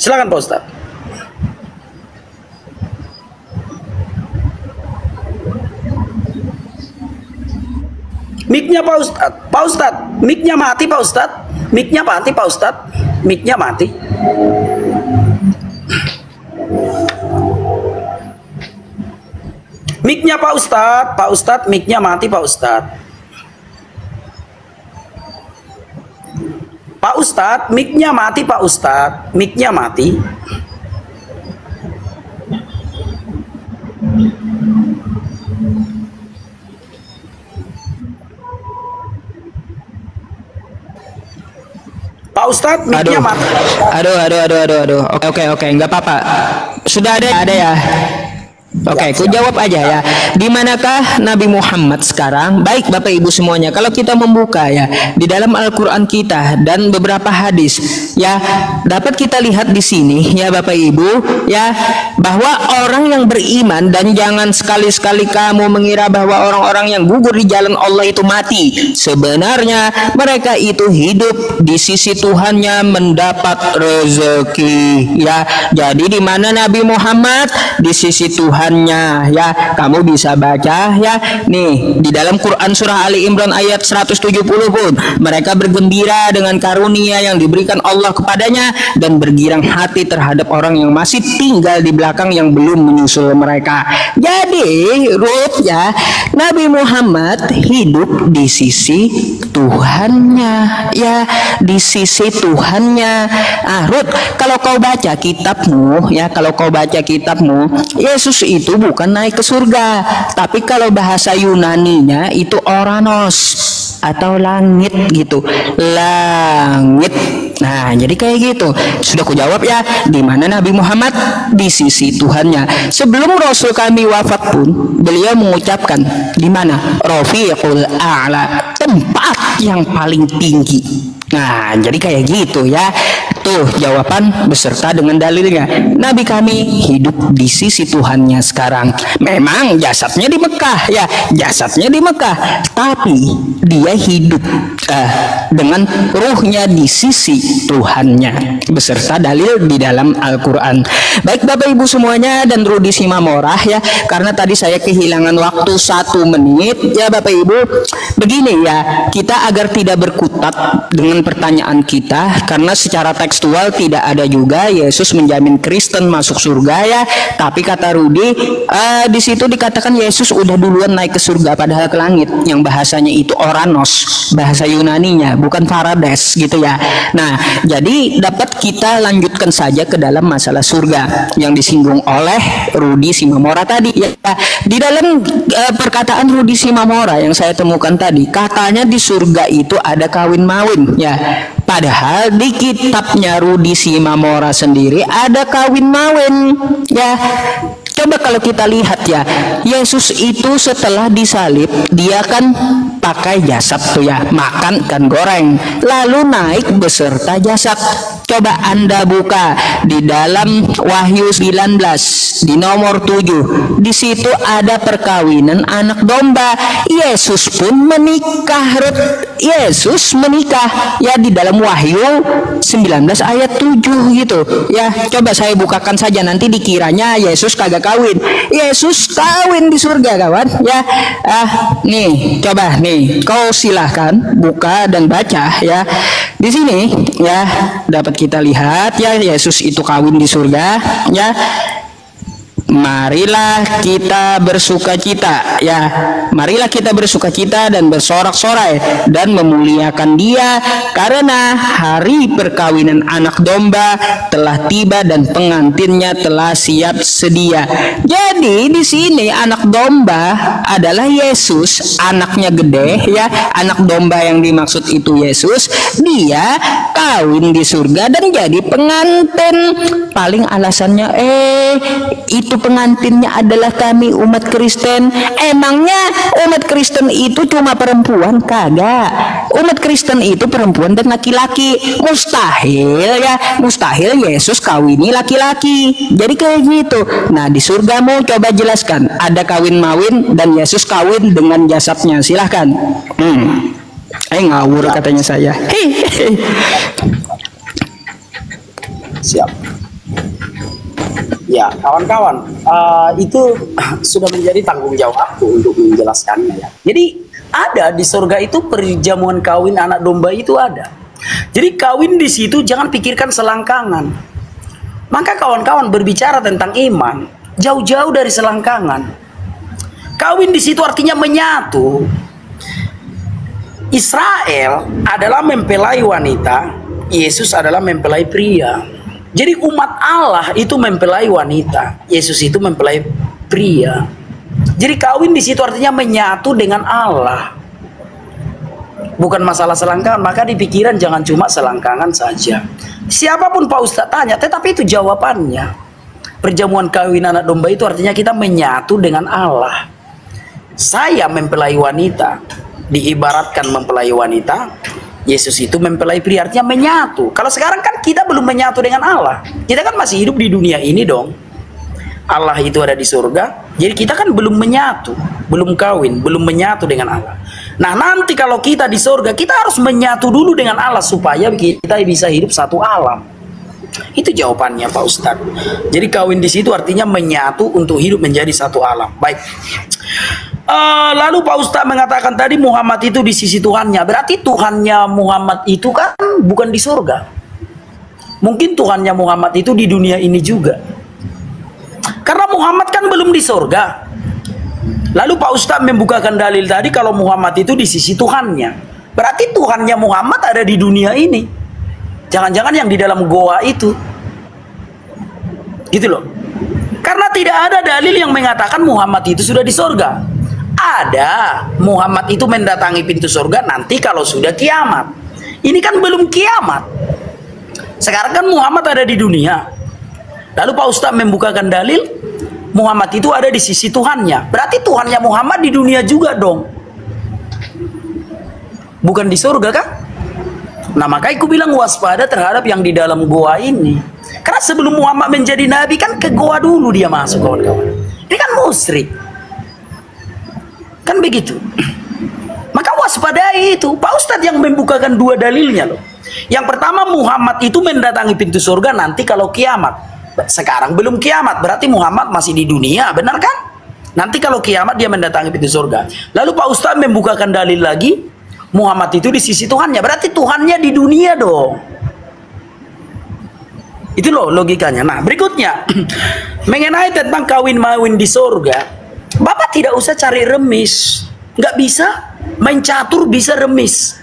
Silakan Pak Ustadz. Mic-nya Pak Ustadz. Pak Ustadz, mic-nya mati Pak Ustadz. Mic-nya mati Pak Ustadz. Mic-nya mati. Mic-nya Pak Ustadz. Pak Ustadz, mic-nya mati Pak Ustadz. Pak Ustadz, mic-nya mati Pak Ustadz. Mic-nya mati. Pak Ustadz, mic-nya mati. Aduh. Oke, nggak apa-apa. Sudah ada ya. Oke, ku jawab aja ya. Di manakah Nabi Muhammad sekarang? Baik Bapak Ibu semuanya, kalau kita membuka ya di dalam Al-Qur'an kita dan beberapa hadis ya, dapat kita lihat di sini ya Bapak Ibu ya, bahwa orang yang beriman, dan jangan sekali-sekali kamu mengira bahwa orang-orang yang gugur di jalan Allah itu mati. Sebenarnya mereka itu hidup di sisi Tuhannya, mendapat rezeki ya. Jadi di mana Nabi Muhammad? Di sisi Tuhan ya, kamu bisa baca ya nih di dalam Quran surah Ali Imran ayat 170 pun, mereka bergembira dengan karunia yang diberikan Allah kepadanya dan bergirang hati terhadap orang yang masih tinggal di belakang yang belum menyusul mereka. Jadi Ruth ya, Nabi Muhammad hidup di sisi Tuhannya ya, di sisi Tuhannya. Ruth, kalau kau baca kitabmu ya, kalau kau baca kitabmu, Yesus itu bukan naik ke surga, tapi kalau bahasa Yunaninya itu oranos atau langit gitu, langit. Nah, jadi kayak gitu. Sudah ku jawab ya, di mana Nabi Muhammad? Di sisi Tuhannya. Sebelum Rasul kami wafat pun, beliau mengucapkan di mana? Rafiqul A'la, tempat yang paling tinggi. Nah, jadi kayak gitu ya. Tuh jawaban beserta dengan dalilnya. Nabi kami hidup di sisi Tuhannya sekarang. Memang jasadnya di Mekah ya, jasadnya di Mekah, tapi dia hidup dengan ruhnya di sisi Tuhannya beserta dalil di dalam Al-Quran. Baik Bapak Ibu semuanya dan Rudi Simamora ya, karena tadi saya kehilangan waktu 1 menit ya Bapak Ibu. Begini ya, kita agar tidak berkutat dengan pertanyaan kita, karena secara tekstual tidak ada juga Yesus menjamin Kristen masuk surga ya. Tapi kata Rudi, di situ dikatakan Yesus udah duluan naik ke surga padahal ke langit, yang bahasanya itu oranos, bahasa Yunaninya, bukan Parades gitu ya. Nah, jadi dapat kita lanjutkan saja ke dalam masalah surga yang disinggung oleh Rudi Simamora tadi ya. Di dalam perkataan Rudi Simamora yang saya temukan tadi, katanya di surga itu ada kawin mawin ya. Padahal di kitabnya Rudi Simamora sendiri ada kawin mawin ya. Coba kalau kita lihat ya, Yesus itu setelah disalib, dia kan pakai jasad tuh ya, makan ikan goreng, lalu naik beserta jasad. Coba Anda buka di dalam Wahyu 19 di nomor 7. Di situ ada perkawinan anak domba. Yesus pun menikah, Yesus menikah ya di dalam Wahyu 19 ayat 7 gitu ya. Coba saya bukakan saja, nanti dikiranya Yesus kagak kawin. Yesus kawin di surga kawan ya. Nih coba nih kau silahkan buka dan baca ya. Di sini ya dapat kita lihat ya, Yesus itu kawin di surga ya. Marilah kita bersukacita ya, marilah kita bersukacita dan bersorak-sorai dan memuliakan Dia, karena hari perkawinan anak domba telah tiba dan pengantinnya telah siap sedia. Jadi di sini anak domba adalah Yesus, anaknya gede ya, anak domba yang dimaksud itu Yesus. Dia kawin di surga dan jadi pengantin. Paling alasannya itu pengantinnya adalah kami umat Kristen. Emangnya umat Kristen itu cuma perempuan? Kagak. Umat Kristen itu perempuan dan laki-laki. Mustahil ya, mustahil Yesus kawini laki-laki. Jadi kayak gitu. Nah di surgamu coba jelaskan, ada kawin mawin dan Yesus kawin dengan jasadnya. Silahkan. Ngawur katanya saya. Siap. Ya, kawan-kawan, itu sudah menjadi tanggung jawabku untuk menjelaskannya ya. Jadi ada di surga itu perjamuan kawin anak domba itu ada. Jadi kawin di situ jangan pikirkan selangkangan. Maka kawan-kawan berbicara tentang iman, jauh-jauh dari selangkangan. Kawin di situ artinya menyatu. Israel adalah mempelai wanita, Yesus adalah mempelai pria. Jadi umat Allah itu mempelai wanita, Yesus itu mempelai pria. Jadi kawin di situ artinya menyatu dengan Allah. Bukan masalah selangkangan, maka di pikiran jangan cuma selangkangan saja. Siapapun Pak Ustadz tanya, tetapi itu jawabannya. Perjamuan kawin anak domba itu artinya kita menyatu dengan Allah. Saya mempelai wanita, diibaratkan mempelai wanita, Yesus itu mempelai pria, artinya menyatu. Kalau sekarang kan kita belum menyatu dengan Allah. Kita kan masih hidup di dunia ini dong. Allah itu ada di surga, jadi kita kan belum menyatu, belum kawin, belum menyatu dengan Allah. Nah nanti kalau kita di surga, kita harus menyatu dulu dengan Allah supaya kita bisa hidup satu alam. Itu jawabannya Pak Ustadz. Jadi kawin di situ artinya menyatu untuk hidup menjadi satu alam. Baik. Lalu Pak Ustadz mengatakan tadi Muhammad itu di sisi Tuhannya. Berarti Tuhannya Muhammad itu kan bukan di surga. Mungkin Tuhannya Muhammad itu di dunia ini juga. Karena Muhammad kan belum di surga. Lalu Pak Ustadz membukakan dalil tadi kalau Muhammad itu di sisi Tuhannya. Berarti Tuhannya Muhammad ada di dunia ini. Jangan-jangan yang di dalam goa itu. Gitu loh. Karena tidak ada dalil yang mengatakan Muhammad itu sudah di surga. Ada, Muhammad itu mendatangi pintu surga nanti kalau sudah kiamat. Ini kan belum kiamat. Sekarang kan Muhammad ada di dunia. Lalu Pak Ustadz membukakan dalil Muhammad itu ada di sisi Tuhannya. Berarti Tuhannya Muhammad di dunia juga dong. Bukan di surga kan? Nah, makanya aku bilang waspada terhadap yang di dalam goa ini. Karena sebelum Muhammad menjadi nabi kan ke goa dulu dia masuk, kawan-kawan. Ini kan musyrik. Kan begitu. Maka waspadai itu. Pak Ustadz yang membukakan dua dalilnya loh. Yang pertama, Muhammad itu mendatangi pintu surga nanti kalau kiamat. Sekarang belum kiamat, berarti Muhammad masih di dunia, benar kan? Nanti kalau kiamat dia mendatangi pintu surga. Lalu Pak Ustadz membukakan dalil lagi, Muhammad itu di sisi Tuhannya, berarti Tuhannya di dunia dong. Itu loh logikanya. Nah, berikutnya mengenai tentang kawin-mawin di surga, Bapak tidak usah cari remis. Nggak bisa main catur, bisa remis.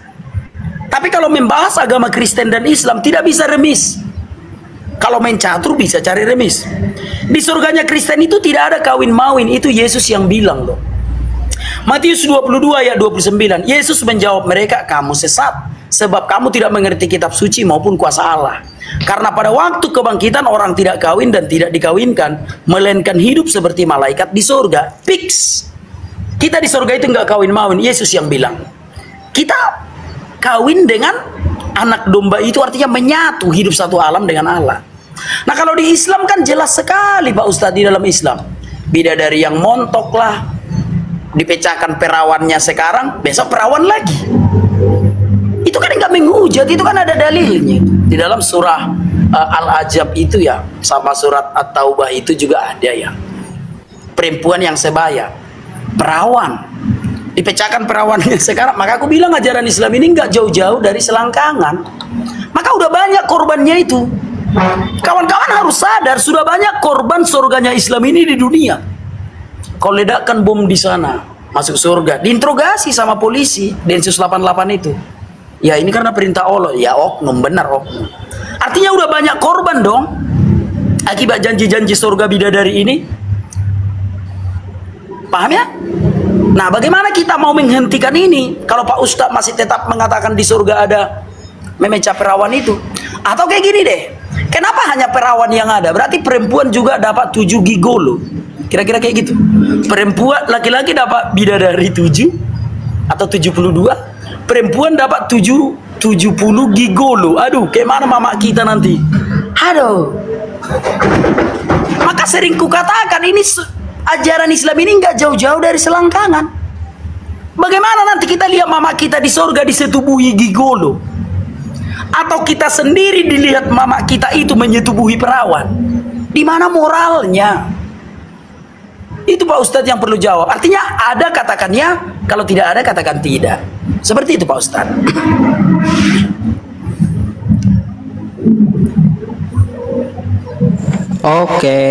Tapi kalau membahas agama Kristen dan Islam tidak bisa remis. Kalau main catur bisa cari remis. Di surganya Kristen itu tidak ada kawin-mawin, itu Yesus yang bilang loh. Matius 22 ayat 29, Yesus menjawab mereka, kamu sesat, sebab kamu tidak mengerti kitab suci maupun kuasa Allah. Karena pada waktu kebangkitan orang tidak kawin dan tidak dikawinkan, melainkan hidup seperti malaikat di surga. Fix. Kita di surga itu nggak kawin-mawin, Yesus yang bilang. Kita kawin dengan anak domba itu artinya menyatu, hidup satu alam dengan Allah. Nah, kalau di Islam kan jelas sekali Pak Ustadz di dalam Islam. Bidadari yang montok lah, dipecahkan perawannya sekarang, besok perawan lagi. Itu kan nggak menghujat, itu kan ada dalilnya. Di dalam surah Al-Ajab itu ya, sama surat At-Taubah itu juga ada ya. Perempuan yang sebaya, perawan, dipecahkan perawannya sekarang. Maka aku bilang ajaran Islam ini nggak jauh-jauh dari selangkangan. Maka udah banyak korbannya itu. Kawan-kawan harus sadar, sudah banyak korban surganya Islam ini di dunia. Kalau ledakkan bom di sana, masuk surga, diinterogasi sama polisi Densus 88 itu. Ya ini karena perintah Allah. Ya oknum, benar oknum. Artinya udah banyak korban dong akibat janji-janji surga bidadari ini. Paham ya? Nah, bagaimana kita mau menghentikan ini kalau Pak Ustadz masih tetap mengatakan di surga ada memecah perawan itu? Atau kayak gini deh, kenapa hanya perawan yang ada? Berarti perempuan juga dapat 7 gigolo. Kira-kira kayak gitu. Perempuan, laki-laki dapat bidadari 7 atau 72, perempuan dapat 70 gigolo. Aduh, kayak mana mama kita nanti? Aduh. Maka sering kukatakan ini ajaran Islam ini nggak jauh-jauh dari selangkangan. Bagaimana nanti kita lihat mama kita di surga disetubuhi gigolo? Atau kita sendiri dilihat mama kita itu menyetubuhi perawan? Di mana moralnya? Itu Pak Ustadz yang perlu jawab. Artinya ada katakan ya, kalau tidak ada katakan tidak. Seperti itu Pak Ustadz. Oke.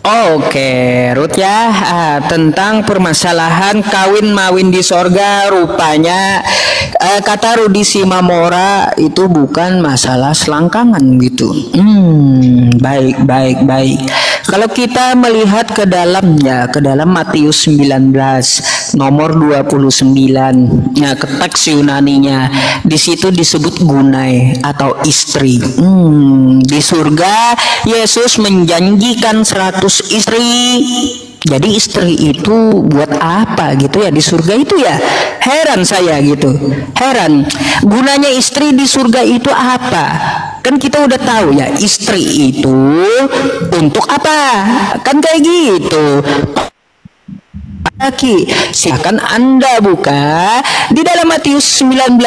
Oke, Ruth ya, tentang permasalahan kawin mawin di sorga, rupanya kata Rudi Simamora itu bukan masalah selangkangan gitu. Baik. Kalau kita melihat ke dalam Matius 19 nomor 29, ya, ke teks Yunaninya, di situ disebut gunai atau istri. Di surga Yesus menjanjikan 100 istri. Jadi istri itu buat apa gitu ya di surga itu ya? Heran saya gitu. Heran. Gunanya istri di surga itu apa? Kan kita udah tahu ya, istri itu untuk apa? Kan kayak gitu. Laki, silakan Anda buka di dalam Matius 19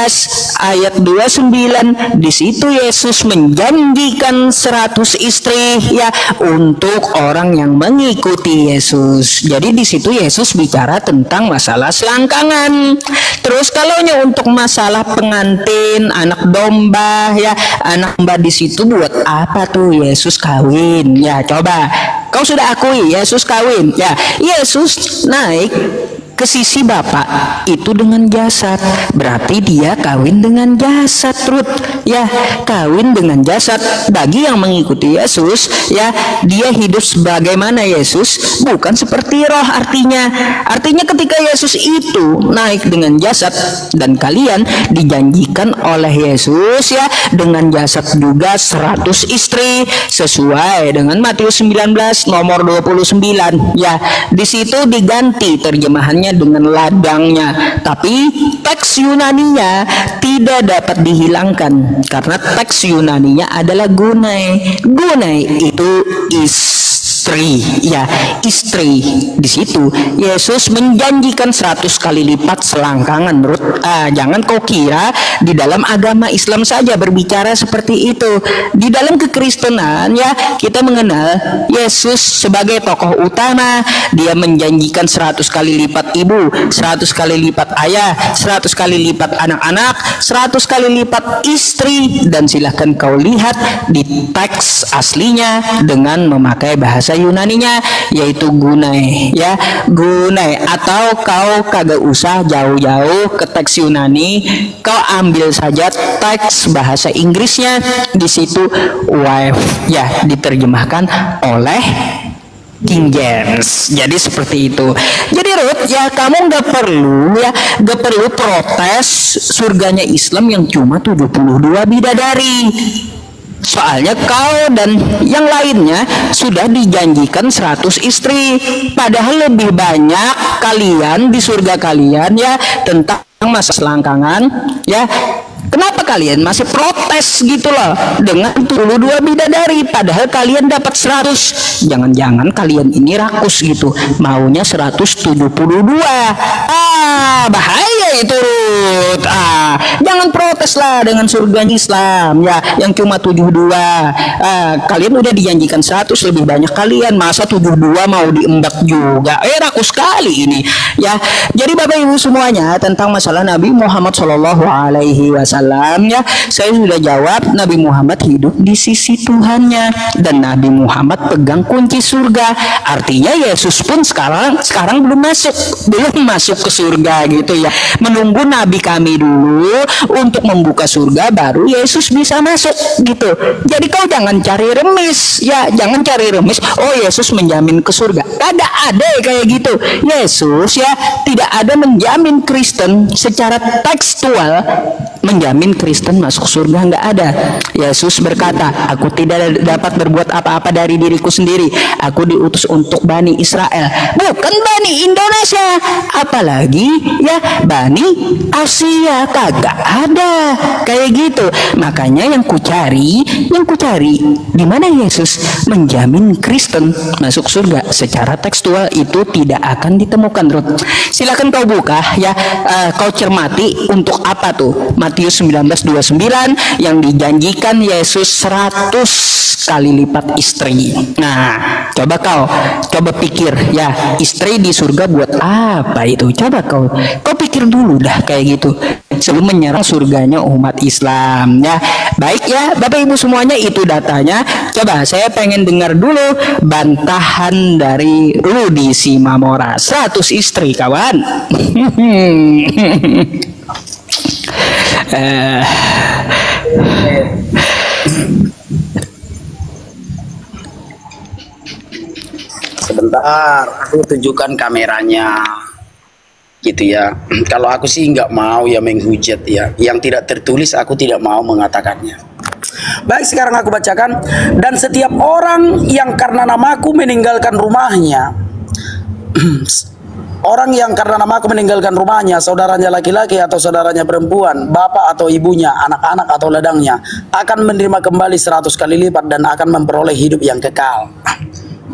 ayat 29. Di situ Yesus menjanjikan 100 istri ya untuk orang yang mengikuti Yesus. Jadi di situ Yesus bicara tentang masalah selangkangan. Terus kalaunya untuk masalah pengantin, anak domba ya, anak domba di situ buat apa tuh Yesus kawin? Ya coba kau sudah akui Yesus kawin ya. Yesus naik ke sisi bapak itu dengan jasad, berarti dia kawin dengan jasad, Ruth. Ya, kawin dengan jasad. Bagi yang mengikuti Yesus, ya, dia hidup sebagaimana Yesus, bukan seperti roh. Artinya ketika Yesus itu naik dengan jasad, dan kalian dijanjikan oleh Yesus, ya, dengan jasad juga 100 istri sesuai dengan Matius 19 nomor 29. Ya, di situ diganti terjemahannya dengan ladangnya, tapi teks Yunaninya tidak dapat dihilangkan karena teks Yunaninya adalah gunai. Gunai itu istri, ya, istri. Di situ Yesus menjanjikan 100 kali lipat selangkangan. Jangan kau kira di dalam agama Islam saja berbicara seperti itu. Di dalam kekristenan, ya, kita mengenal Yesus sebagai tokoh utama. Dia menjanjikan 100 kali lipat ibu, 100 kali lipat ayah, 100 kali lipat anak-anak, 100 kali lipat istri. Dan silahkan kau lihat di teks aslinya dengan memakai bahasa Yunaninya, yaitu gunai, ya, gunai. Atau kau kagak usah jauh-jauh ke teks Yunani, kau ambil saja teks bahasa Inggrisnya. Di situ wife, ya, diterjemahkan oleh King James. Jadi seperti itu. Jadi Ruth, ya, kamu nggak perlu protes surganya Islam yang cuma 72 bidadari. Soalnya kau dan yang lainnya sudah dijanjikan 100 istri. Padahal lebih banyak kalian di surga kalian, ya, tentang masa selangkangan, ya. Kenapa kalian masih protes gitu loh dengan 72 bidadari padahal kalian dapat 100? Jangan-jangan kalian ini rakus gitu, maunya 172. Bahaya itu, Ruth. Jangan protes lah dengan surga Islam, ya, yang cuma 72. Kalian udah dijanjikan 100, lebih banyak kalian, masa 72 mau diembat juga? Rakus sekali ini, ya. Jadi Bapak Ibu semuanya, tentang masalah Nabi Muhammad SAW, ya, saya sudah jawab. Nabi Muhammad hidup di sisi Tuhannya dan Nabi Muhammad pegang kunci surga. Artinya Yesus pun sekarang belum masuk ke surga gitu, ya. Menunggu Nabi kami dulu untuk membuka surga, baru Yesus bisa masuk gitu. Jadi kau jangan cari remis, ya, jangan cari remis. Oh, Yesus menjamin ke surga. Tidak ada kayak gitu. Yesus, ya, tidak ada menjamin Kristen secara tekstual menjamin Kristen masuk surga, nggak ada. Yesus berkata, aku tidak dapat berbuat apa-apa dari diriku sendiri. Aku diutus untuk Bani Israel, bukan Bani Indonesia, apalagi, ya, Bani Asia. Kagak ada kayak gitu. Makanya yang kucari di mana Yesus menjamin Kristen masuk surga secara tekstual itu tidak akan ditemukan, Ruth. Silakan kau buka, ya, kau cermati untuk apa tuh Matius 19:29 yang dijanjikan Yesus 100 kali lipat istri. Nah, coba pikir, ya, istri di surga buat apa itu? Coba kau pikir dulu dah kayak gitu sebelum menyerang surganya umat Islam, ya. Baik, ya, Bapak Ibu semuanya, itu datanya. Coba saya pengen dengar dulu bantahan dari Rudi Simamora. 100 istri, kawan. Sebentar, aku tunjukkan kameranya, gitu ya. Kalau aku sih nggak mau ya menghujat, ya. Yang tidak tertulis aku tidak mau mengatakannya. Baik, sekarang aku bacakan. Dan setiap orang yang karena namaku meninggalkan rumahnya, orang yang karena namaku meninggalkan rumahnya, saudaranya laki-laki atau saudaranya perempuan, bapak atau ibunya, anak-anak atau ladangnya, akan menerima kembali 100 kali lipat dan akan memperoleh hidup yang kekal.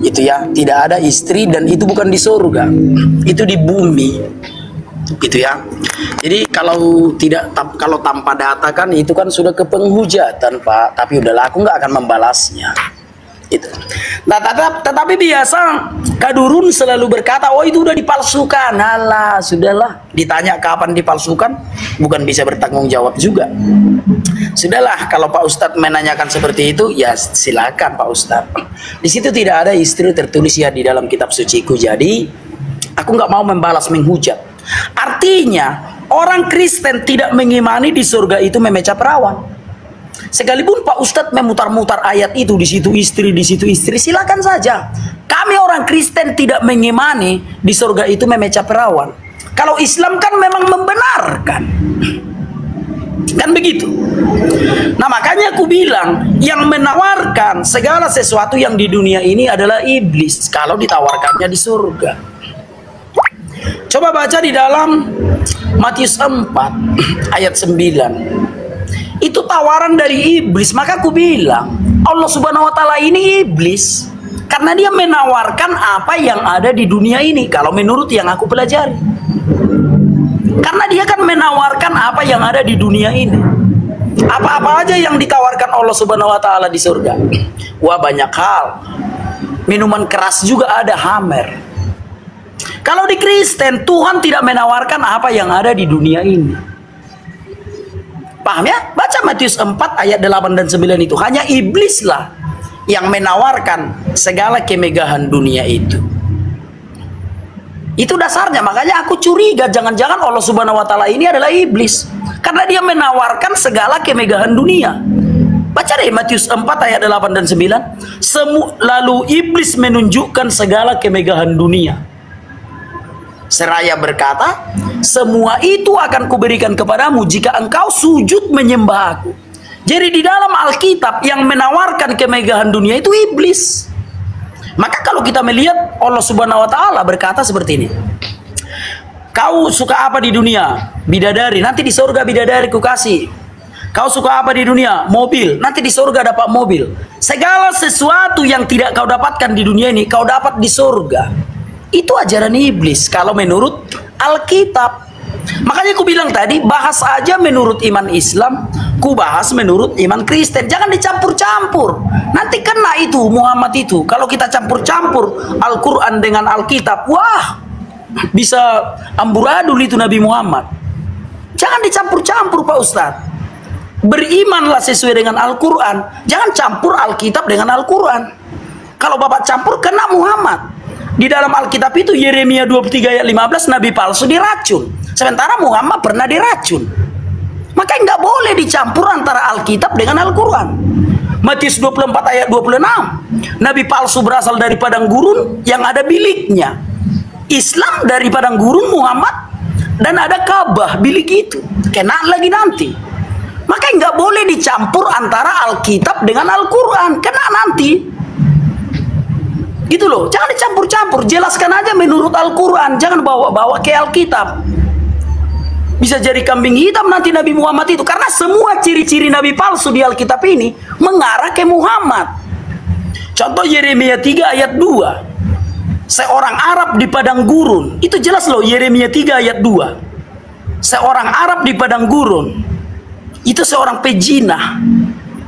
Itu, ya, tidak ada istri, dan itu bukan di surga, itu di bumi. Gitu, ya. Jadi kalau tanpa data kan itu kan sudah ke penghujatan, Pak. Tapi udahlah, aku nggak akan membalasnya. Itu. Nah, tetapi biasa Kadurun selalu berkata, oh itu udah dipalsukan. Alah, sudahlah. Ditanya kapan dipalsukan, bukan bisa bertanggung jawab juga. Sudahlah, kalau Pak Ustadz menanyakan seperti itu, ya silakan Pak Ustadz. Di situ tidak ada istri tertulis, ya, di dalam kitab suciku. Jadi Aku nggak mau membalas menghujat. Artinya orang Kristen tidak mengimani di surga itu memecah perawan. Sekalipun Pak Ustadz memutar-mutar ayat itu, di situ istri, silakan saja. Kami orang Kristen tidak mengimani di surga itu memecah perawan. Kalau Islam kan memang membenarkan. Kan begitu. Nah, makanya aku bilang yang menawarkan segala sesuatu yang di dunia ini adalah iblis kalau ditawarkannya di surga. Coba baca di dalam Matius 4 ayat 9. Itu tawaran dari iblis. Maka aku bilang Allah Subhanahu wa taala ini iblis karena dia menawarkan apa yang ada di dunia ini kalau menurut yang aku pelajari. Karena dia kan menawarkan apa yang ada di dunia ini. Apa-apa aja yang ditawarkan Allah Subhanahu wa taala di surga. Wah, banyak hal. Minuman keras juga ada, Hamer. Kalau di Kristen, Tuhan tidak menawarkan apa yang ada di dunia ini. Paham ya? Baca Matius 4 ayat 8 dan 9 itu. Hanya iblislah yang menawarkan segala kemegahan dunia itu. Itu dasarnya. Makanya aku curiga jangan-jangan Allah Subhanahu wa taala ini adalah iblis. Karena dia menawarkan segala kemegahan dunia. Baca deh Matius 4 ayat 8 dan 9. Lalu iblis menunjukkan segala kemegahan dunia. Seraya berkata, semua itu akan kuberikan kepadamu jika engkau sujud menyembah aku. Jadi di dalam Alkitab yang menawarkan kemegahan dunia itu iblis. Maka kalau kita melihat Allah Subhanahu wa taala berkata seperti ini. Kau suka apa di dunia? Bidadari, nanti di surga bidadari ku kasih. Kau suka apa di dunia? Mobil, nanti di surga dapat mobil. Segala sesuatu yang tidak kau dapatkan di dunia ini, kau dapat di surga. Itu ajaran iblis kalau menurut Alkitab. Makanya aku bilang tadi, bahas aja menurut iman Islam, ku bahas menurut iman Kristen. Jangan dicampur-campur. Nanti kena itu Muhammad itu. Kalau kita campur-campur Al-Quran dengan Alkitab, wah, bisa amburadul itu Nabi Muhammad. Jangan dicampur-campur Pak Ustadz. Berimanlah sesuai dengan Al-Quran. Jangan campur Alkitab dengan Al-Quran. Kalau Bapak campur, kena Muhammad. Di dalam Alkitab itu Yeremia 23 ayat 15 Nabi palsu diracun. Sementara Muhammad pernah diracun. Maka nggak boleh dicampur antara Alkitab dengan Al-Quran. Matius 24 ayat 26. Nabi palsu berasal dari padang gurun yang ada biliknya. Islam dari padang gurun Muhammad. Dan ada Ka'bah bilik itu. Kena lagi nanti. Maka nggak boleh dicampur antara Alkitab dengan Al-Quran. Kena nanti. Gitu loh, jangan dicampur-campur. Jelaskan aja menurut Al-Quran. Jangan bawa-bawa ke Alkitab. Bisa jadi kambing hitam nanti Nabi Muhammad itu. Karena semua ciri-ciri Nabi palsu di Alkitab ini mengarah ke Muhammad. Contoh Yeremia 3 ayat 2. Seorang Arab di padang gurun. Itu jelas loh Yeremia 3 ayat 2. Seorang Arab di padang gurun. Itu seorang pejinah.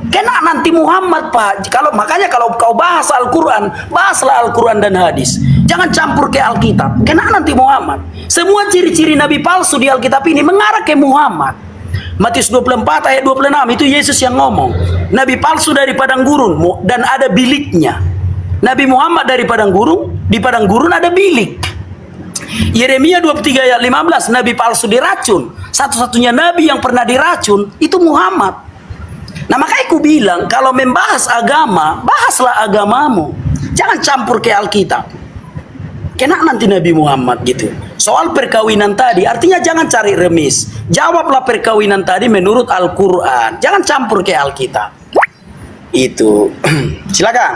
Kena nanti Muhammad Pak. Makanya kalau kau bahas Al-Quran, bahaslah Al-Quran dan hadis. Jangan campur ke Alkitab. Kena nanti Muhammad. Semua ciri-ciri Nabi palsu di Alkitab ini mengarah ke Muhammad. Matius 24 ayat 26 itu Yesus yang ngomong. Nabi palsu dari padang gurun dan ada biliknya. Nabi Muhammad dari padang gurun, di padang gurun ada bilik. Yeremia 23 ayat 15 Nabi palsu diracun. Satu-satunya Nabi yang pernah diracun itu Muhammad. Nah makanya aku bilang kalau membahas agama, bahaslah agamamu. Jangan campur ke Alkitab. Kena nanti Nabi Muhammad gitu. Soal perkawinan tadi, artinya jangan cari remis. Jawablah perkawinan tadi menurut Al-Quran. Jangan campur ke Alkitab. Itu. Silakan.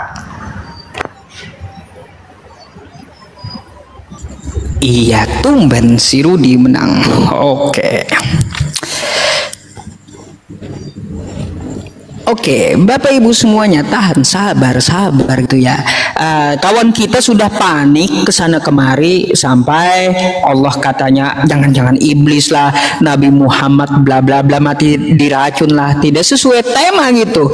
Iya, tumben si Rudi menang. Oke. Oke, Bapak Ibu semuanya tahan, sabar gitu ya. Kawan kita sudah panik ke sana kemari sampai Allah katanya jangan-jangan iblis lah, Nabi Muhammad bla bla bla mati diracun lah, tidak sesuai tema gitu.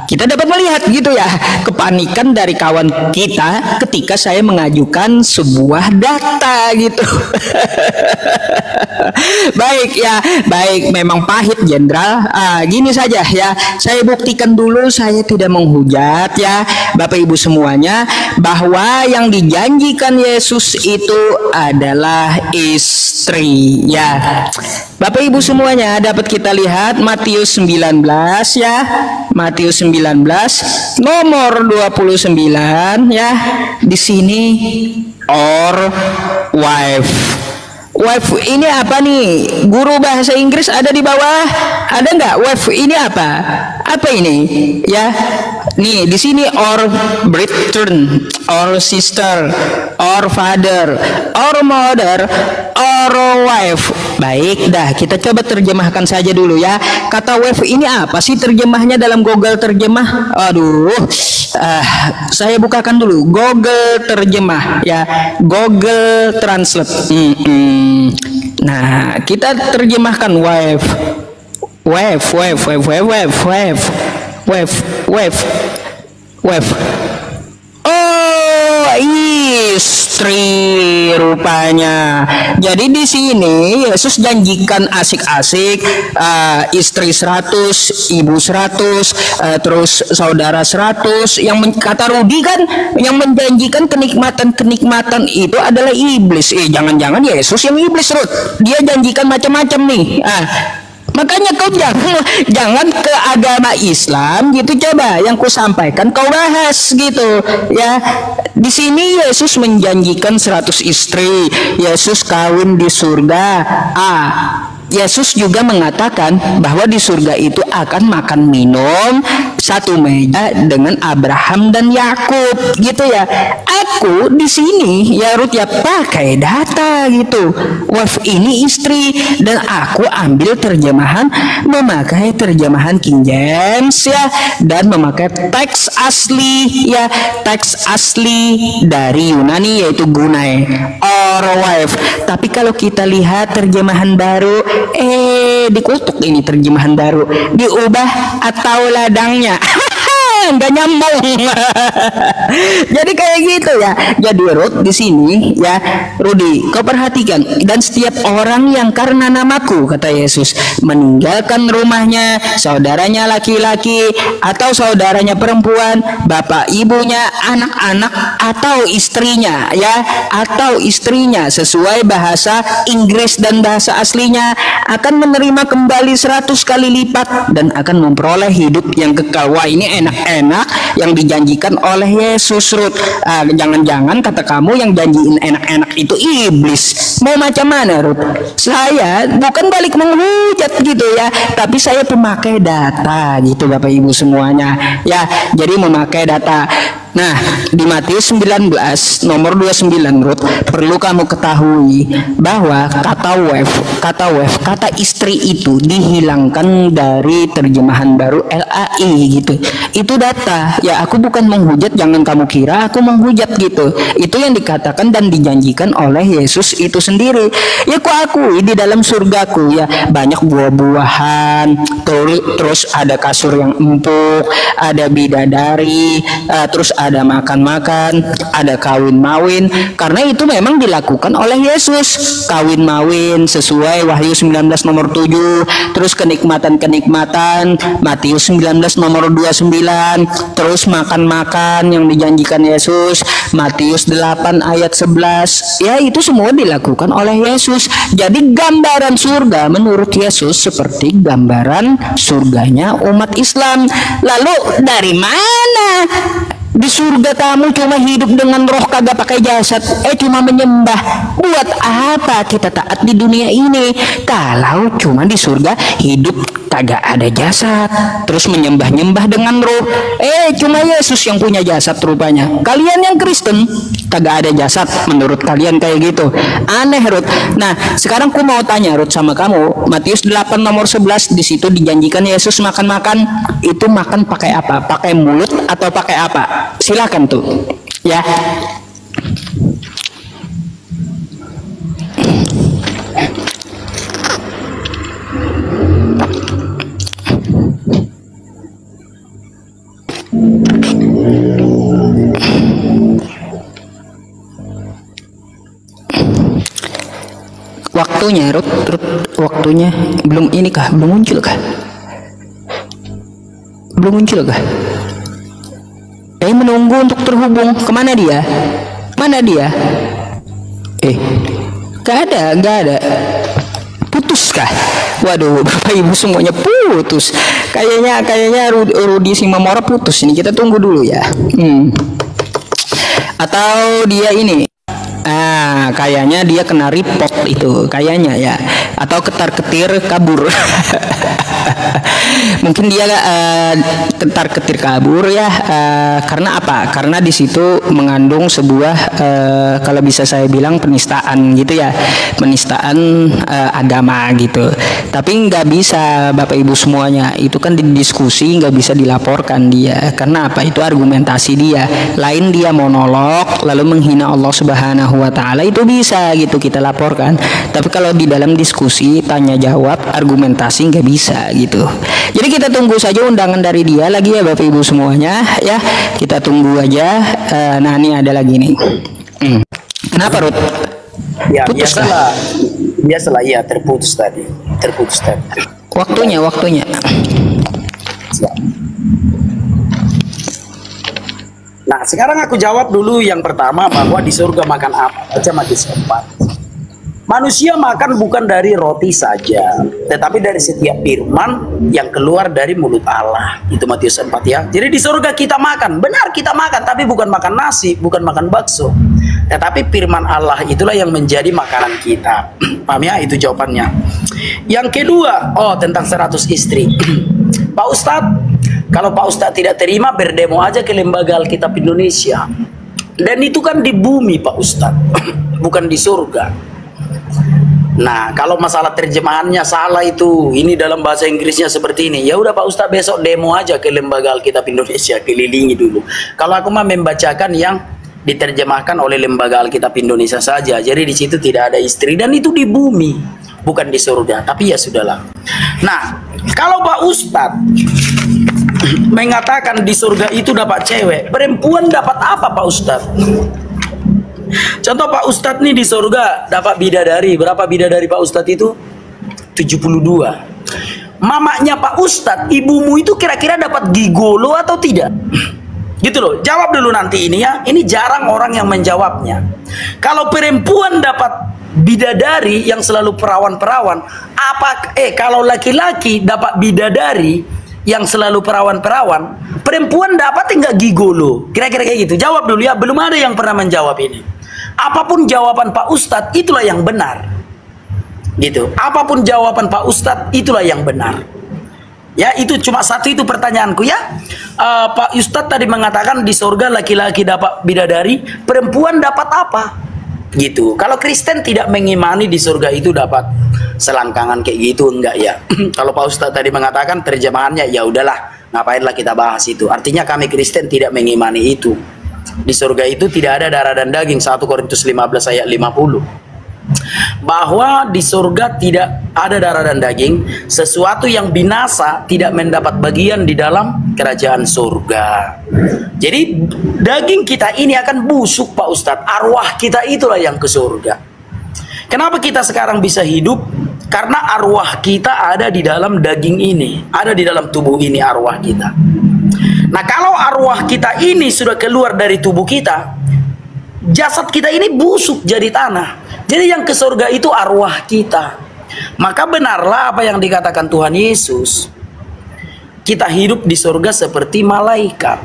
Kita dapat melihat gitu ya kepanikan dari kawan kita ketika saya mengajukan sebuah data gitu. Baik ya, baik memang pahit Jenderal. Gini saja ya. saya buktikan dulu, saya tidak menghujat ya Bapak Ibu semuanya, bahwa yang dijanjikan Yesus itu adalah istri ya. Bapak Ibu semuanya, dapat kita lihat Matius 19 ya. Matius 19 nomor 29 ya. Di sini or wife. Wife ini apa nih? Guru bahasa Inggris ada di bawah? Ada nggak? Wife ini apa? Apa ini? Ya, nih di sini or brethren, or sister, or father, or mother, or wife. Baik, dah kita coba terjemahkan saja dulu ya. Kata wife ini apa sih terjemahnya dalam Google terjemah? Aduh, saya bukakan dulu Google terjemah ya, Google Translate. Nah, kita terjemahkan wife. Oh, istri rupanya. Jadi di sini Yesus janjikan asik-asik, istri 100, ibu 100, terus saudara 100. Yang kata Rudi kan, yang menjanjikan kenikmatan-kenikmatan itu adalah iblis. Jangan-jangan Yesus yang iblis, Rud. Dia janjikan macam-macam nih. Makanya kau jangan ke agama Islam gitu, coba yang ku sampaikan kau bahas gitu ya. Di sini Yesus menjanjikan 100 istri, Yesus kawin di surga. Yesus juga mengatakan bahwa di surga itu akan makan minum satu meja dengan Abraham dan Yakub gitu ya. Aku di sini ya Ruth ya pakai data gitu. Wife ini istri, dan aku ambil terjemahan, memakai terjemahan King James ya, dan memakai teks asli ya, teks asli dari Yunani yaitu gunai or wife. Tapi kalau kita lihat terjemahan baru, dikutuk ini terjemahan baru, diubah atau ladangnya. Nggak nyambung. Jadi kayak gitu ya. Jadi Ruth di sini ya, Rudi, kau perhatikan, dan setiap orang yang karena namaku, kata Yesus, meninggalkan rumahnya, saudaranya laki-laki atau saudaranya perempuan, bapak ibunya, anak-anak atau istrinya ya, atau istrinya sesuai bahasa Inggris dan bahasa aslinya, akan menerima kembali 100 kali lipat dan akan memperoleh hidup yang kekal. Wah, ini enak yang dijanjikan oleh Yesus, Ruth. Jangan-jangan kata kamu yang janjiin enak-enak itu iblis. Mau macam mana, Ruth? Saya bukan balik menghujat gitu ya, tapi saya pemakai data gitu Bapak Ibu semuanya ya. Jadi memakai data. Nah, di Matius 19 nomor 29, Ruth, perlu kamu ketahui bahwa kata istri itu dihilangkan dari terjemahan baru LAI gitu. Itu data. Ya, aku bukan menghujat, jangan kamu kira aku menghujat gitu. Itu yang dikatakan dan dijanjikan oleh Yesus itu sendiri. Ya, ku akui di dalam surgaku ya banyak buah-buahan, terus ada kasur yang empuk, ada bidadari, terus ada makan-makan, ada kawin-mawin, karena itu memang dilakukan oleh Yesus. Kawin-mawin sesuai Wahyu 19 nomor 7, terus kenikmatan-kenikmatan Matius 19 nomor 29, terus makan-makan yang dijanjikan Yesus Matius 8 ayat 11. Ya, itu semua dilakukan oleh Yesus. Jadi gambaran surga menurut Yesus seperti gambaran surganya umat Islam. Lalu dari mana? Di surga kamu cuma hidup dengan roh, kagak pakai jasad, cuma menyembah. Buat apa kita taat di dunia ini kalau cuma di surga hidup kagak ada jasad, terus menyembah-nyembah dengan roh? Cuma Yesus yang punya jasad rupanya. Kalian yang Kristen kagak ada jasad, menurut kalian kayak gitu. Aneh, Ruth. Nah, sekarang aku mau tanya Ruth sama kamu. Matius 8 nomor 11, di situ dijanjikan Yesus makan-makan. Itu makan pakai apa? Pakai mulut atau pakai apa? Silakan tuh ya. Waktunya, Ruth, waktunya belum ini kah? Belum muncul kah? Belum muncul kah? Menunggu untuk terhubung. Kemana dia? Mana dia? Gak ada. Putus kah? Waduh, Bapak Ibu semuanya putus. Kayaknya Rudi Simamora putus ini. Kita tunggu dulu ya. Atau dia ini. Kayaknya dia kena report itu, kayaknya ya. Atau ketar-ketir kabur. Mungkin dia ketar-ketir kabur ya. Karena apa? Karena di situ mengandung sebuah kalau bisa saya bilang penistaan gitu ya, penistaan agama gitu. Tapi nggak bisa Bapak Ibu semuanya. Itu kan didiskusi, nggak bisa dilaporkan dia. Karena apa? Itu argumentasi dia. Lain dia monolog lalu menghina Allah Subhanahu wa Ta'ala, itu bisa gitu kita laporkan. Tapi kalau di dalam diskusi tanya jawab argumentasi nggak bisa gitu. Jadi kita tunggu saja undangan dari dia lagi ya Bapak Ibu semuanya ya. Kita tunggu aja. Nah ini ada lagi nih. Kenapa Ruth? Ya biasalah ya, terputus tadi. Waktunya. Siap. Nah, sekarang aku jawab dulu yang pertama, bahwa di surga makan apa aja. Matius 4. Manusia makan bukan dari roti saja, tetapi dari setiap firman yang keluar dari mulut Allah. Itu Matius 4 ya. Jadi di surga kita makan, benar kita makan, tapi bukan makan nasi, bukan makan bakso. Tetapi firman Allah itulah yang menjadi makanan kita. Paham ya? Itu jawabannya. Yang kedua, tentang 100 istri. Pak Ustadz, kalau Pak Ustadz tidak terima, berdemo aja ke Lembaga Alkitab Indonesia. Dan itu kan di bumi Pak Ustadz, bukan di surga. Nah, kalau masalah terjemahannya salah itu, ini dalam bahasa Inggrisnya seperti ini. Ya udah Pak Ustadz, besok demo aja ke Lembaga Alkitab Indonesia, kelilingi dulu. Kalau aku mah membacakan yang diterjemahkan oleh Lembaga Alkitab Indonesia saja. Jadi di situ tidak ada istri, dan itu di bumi, bukan di surga. Tapi ya sudahlah. Nah, kalau Pak Ustadz mengatakan di surga itu dapat cewek, perempuan dapat apa Pak Ustadz? Contoh Pak Ustadz nih di surga dapat bidadari. Berapa bidadari Pak Ustadz itu? 72. Mamanya Pak Ustadz, ibumu itu kira-kira dapat gigolo atau tidak? Gitu loh, jawab dulu nanti ini ya. Ini jarang orang yang menjawabnya. Kalau perempuan dapat bidadari yang selalu perawan-perawan, kalau laki-laki dapat bidadari yang selalu perawan-perawan, perempuan dapat enggak gigolo? Kira-kira kayak gitu. Jawab dulu ya, belum ada yang pernah menjawab ini. Apapun jawaban Pak Ustadz, itulah yang benar. Gitu. Apapun jawaban Pak Ustadz, itulah yang benar. Ya, itu cuma satu itu pertanyaanku ya. Pak Ustadz tadi mengatakan di surga laki-laki dapat bidadari, perempuan dapat apa? Gitu. Kalau Kristen tidak mengimani di surga itu dapat selangkangan kayak gitu, enggak ya. Kalau Pak Ustadz tadi mengatakan terjemahannya, ya udahlah, ngapainlah kita bahas itu. Artinya kami Kristen tidak mengimani itu. Di surga itu tidak ada darah dan daging. 1 Korintus 15 ayat 50. Bahwa di surga tidak ada darah dan daging, sesuatu yang binasa tidak mendapat bagian di dalam kerajaan surga. Jadi daging kita ini akan busuk Pak Ustadz, arwah kita itulah yang ke surga. Kenapa kita sekarang bisa hidup? Karena arwah kita ada di dalam daging ini, ada di dalam tubuh ini arwah kita. Nah, kalau arwah kita ini sudah keluar dari tubuh kita, jasad kita ini busuk jadi tanah. Jadi yang ke surga itu arwah kita. Maka benarlah apa yang dikatakan Tuhan Yesus. Kita hidup di surga seperti malaikat.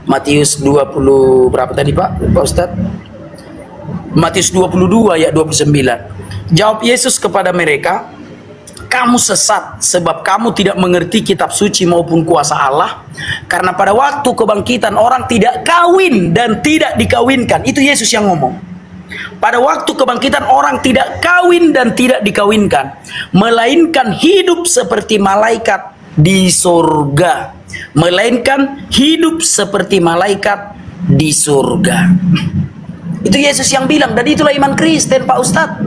Matius 20 berapa tadi Pak Ustadz? Matius 22 ayat 29. Jawab Yesus kepada mereka, kamu sesat sebab kamu tidak mengerti kitab suci maupun kuasa Allah. Karena pada waktu kebangkitan orang tidak kawin dan tidak dikawinkan. Itu Yesus yang ngomong. Pada waktu kebangkitan orang tidak kawin dan tidak dikawinkan, melainkan hidup seperti malaikat di surga. Melainkan hidup seperti malaikat di surga. Itu Yesus yang bilang, dan itulah iman Kristen Pak Ustadz.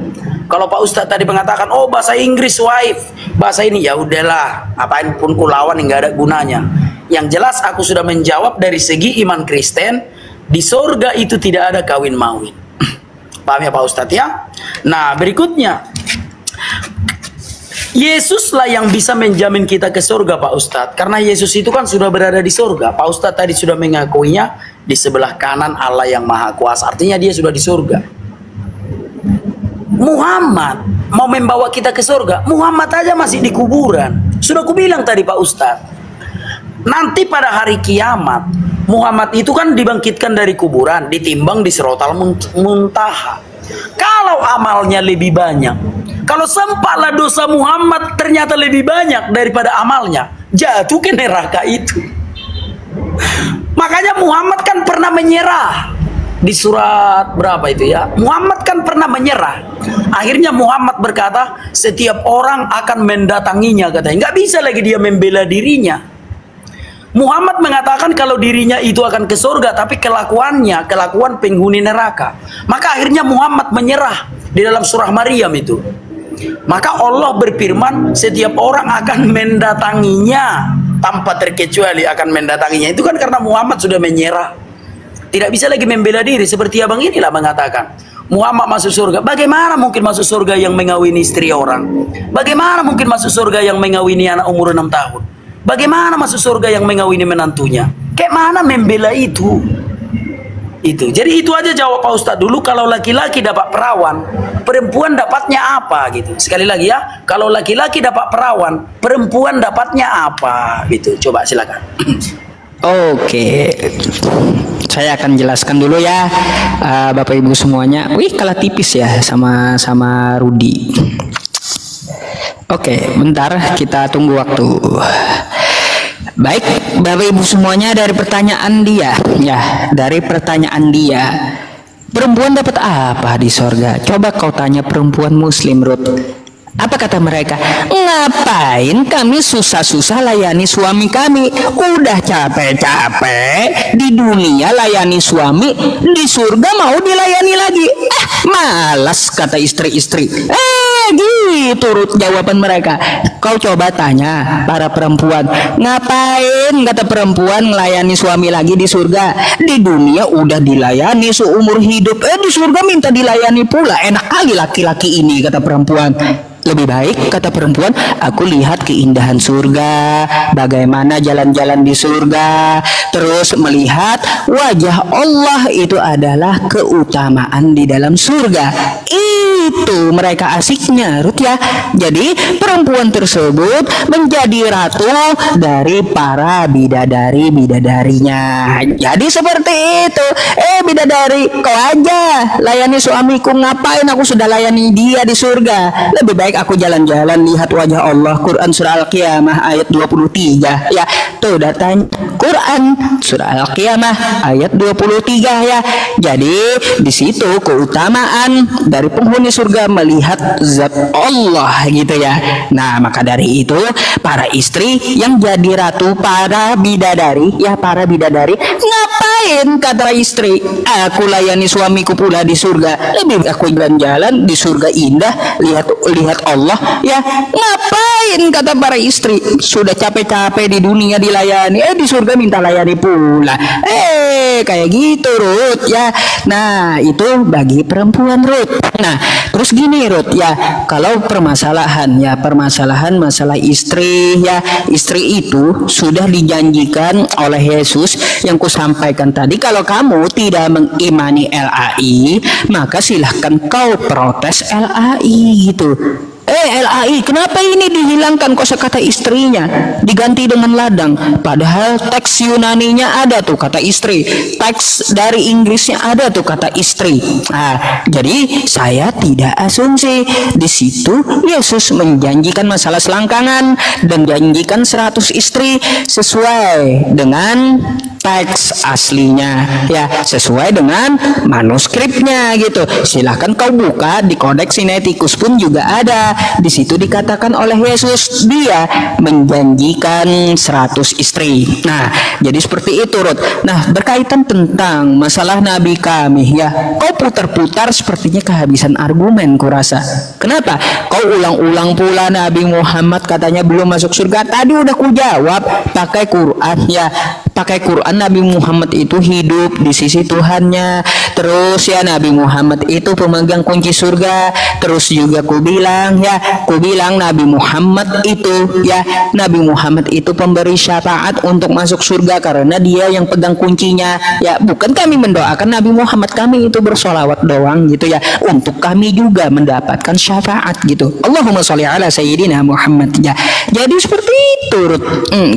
Kalau Pak Ustadz tadi mengatakan, oh bahasa Inggris wife, bahasa ini, ya udahlah, apain pun kulawan nggak ada gunanya. Yang jelas aku sudah menjawab dari segi iman Kristen, di surga itu tidak ada kawin mawin. Paham ya Pak Ustadz ya? Nah berikutnya, Yesuslah yang bisa menjamin kita ke surga, Pak Ustadz. Karena Yesus itu kan sudah berada di surga. Pak Ustadz tadi sudah mengakuinya, di sebelah kanan Allah yang Maha Kuasa. Artinya dia sudah di surga. Muhammad mau membawa kita ke surga. Muhammad aja masih di kuburan. Sudah kubilang tadi, Pak Ustadz. Nanti pada hari kiamat, Muhammad itu kan dibangkitkan dari kuburan, ditimbang di Siratal Muntaha. Kalau amalnya lebih banyak, kalau sempatlah dosa Muhammad ternyata lebih banyak daripada amalnya, jatuh ke neraka itu. Makanya Muhammad kan pernah menyerah. Di surat berapa itu ya? Muhammad kan pernah menyerah. Akhirnya Muhammad berkata, setiap orang akan mendatanginya, katanya. Nggak bisa lagi dia membela dirinya. Muhammad mengatakan kalau dirinya itu akan ke surga, tapi kelakuannya, kelakuan penghuni neraka. Maka akhirnya Muhammad menyerah di dalam surah Maryam itu. Maka Allah berfirman, setiap orang akan mendatanginya, tanpa terkecuali akan mendatanginya. Itu kan karena Muhammad sudah menyerah. Tidak bisa lagi membela diri. Seperti abang inilah mengatakan, Muhammad masuk surga. Bagaimana mungkin masuk surga yang mengawini istri orang? Bagaimana mungkin masuk surga yang mengawini anak umur 6 tahun? Bagaimana masuk surga yang mengawini menantunya? Kayak mana membela itu? Itu. Jadi itu aja jawab Pak Ustadz dulu. Kalau laki-laki dapat perawan, perempuan dapatnya apa gitu? Sekali lagi ya, kalau laki-laki dapat perawan, perempuan dapatnya apa? Gitu. Coba silakan. Oke, saya akan jelaskan dulu ya, Bapak Ibu semuanya. Wih, kalah tipis ya sama Rudi. Oke, bentar kita tunggu waktu. Baik, Bapak Ibu semuanya, dari pertanyaan dia, perempuan dapat apa di sorga? Coba kau tanya perempuan Muslim, Ruth. Apa kata mereka? Ngapain kami susah-susah layani suami kami? Udah capek-capek di dunia layani suami, di surga mau dilayani lagi. Malas, kata istri-istri. Gitu Ruth jawaban mereka. Kau coba tanya para perempuan, ngapain kata perempuan melayani suami lagi di surga? Di dunia udah dilayani seumur hidup, di surga minta dilayani pula. Enak kali laki-laki ini, kata perempuan. Lebih baik, kata perempuan, aku lihat keindahan surga, bagaimana jalan-jalan di surga, terus melihat wajah Allah, itu adalah keutamaan di dalam surga. Itu mereka asiknya, Ruth ya. Jadi perempuan tersebut menjadi ratu dari para bidadari-bidadarinya. Jadi seperti itu. Bidadari, kau aja layani suamiku, ngapain aku sudah layani dia di surga? Lebih baik aku jalan-jalan lihat wajah Allah. Quran surah Al-Qiyamah ayat 23 ya. Tuh datanya Quran surah Al-Qiyamah ayat 23 ya. Jadi di situ keutamaan dari penghuni surga melihat zat Allah gitu ya. Nah, maka dari itu para istri yang jadi ratu para bidadari ya, para bidadari, ngapain kata istri, aku layani suamiku pula di surga. Lebih aku jalan-jalan di surga indah, lihat Allah ya. Ngapain kata para istri, sudah capek-capek di dunia dilayani, di surga minta layani pula. Kayak gitu Ruth ya. Nah, itu bagi perempuan Ruth. Nah, terus gini Ruth ya, kalau permasalahan masalah istri ya, istri itu sudah dijanjikan oleh Yesus yang kusampaikan tadi. Kalau kamu tidak mengimani LAI, maka silahkan kau protes LAI gitu. LAI, kenapa ini dihilangkan kosakata istrinya, diganti dengan ladang? Padahal teks Yunaninya ada tuh kata istri, teks dari Inggrisnya ada tuh kata istri. Nah, jadi saya tidak asumsi. Di situ Yesus menjanjikan masalah selangkangan dan janjikan 100 istri sesuai dengan teks aslinya ya, sesuai dengan manuskripnya gitu. Silahkan kau buka di Kodeks Sinaiticus pun juga ada. Di situ dikatakan oleh Yesus dia menjanjikan 100 istri. Nah, jadi seperti itu Ruth. Nah, berkaitan tentang masalah Nabi kami ya, kau putar-putar sepertinya kehabisan argumen kurasa. Kenapa? Kau ulang-ulang pula Nabi Muhammad katanya belum masuk surga. Tadi udah ku jawab pakai Quran ya. Pakai Quran, Nabi Muhammad itu hidup di sisi Tuhannya. Terus ya, Nabi Muhammad itu pemegang kunci surga. Terus juga ku bilang ya, ya, ku bilang Nabi Muhammad itu ya, Nabi Muhammad itu pemberi syafaat untuk masuk surga karena dia yang pegang kuncinya. Ya, bukan kami mendoakan Nabi Muhammad, kami itu bersolawat doang gitu ya, untuk kami juga mendapatkan syafaat gitu. Allahumma sholli ala sayyidina Muhammad ya. Jadi seperti itu, Ruth.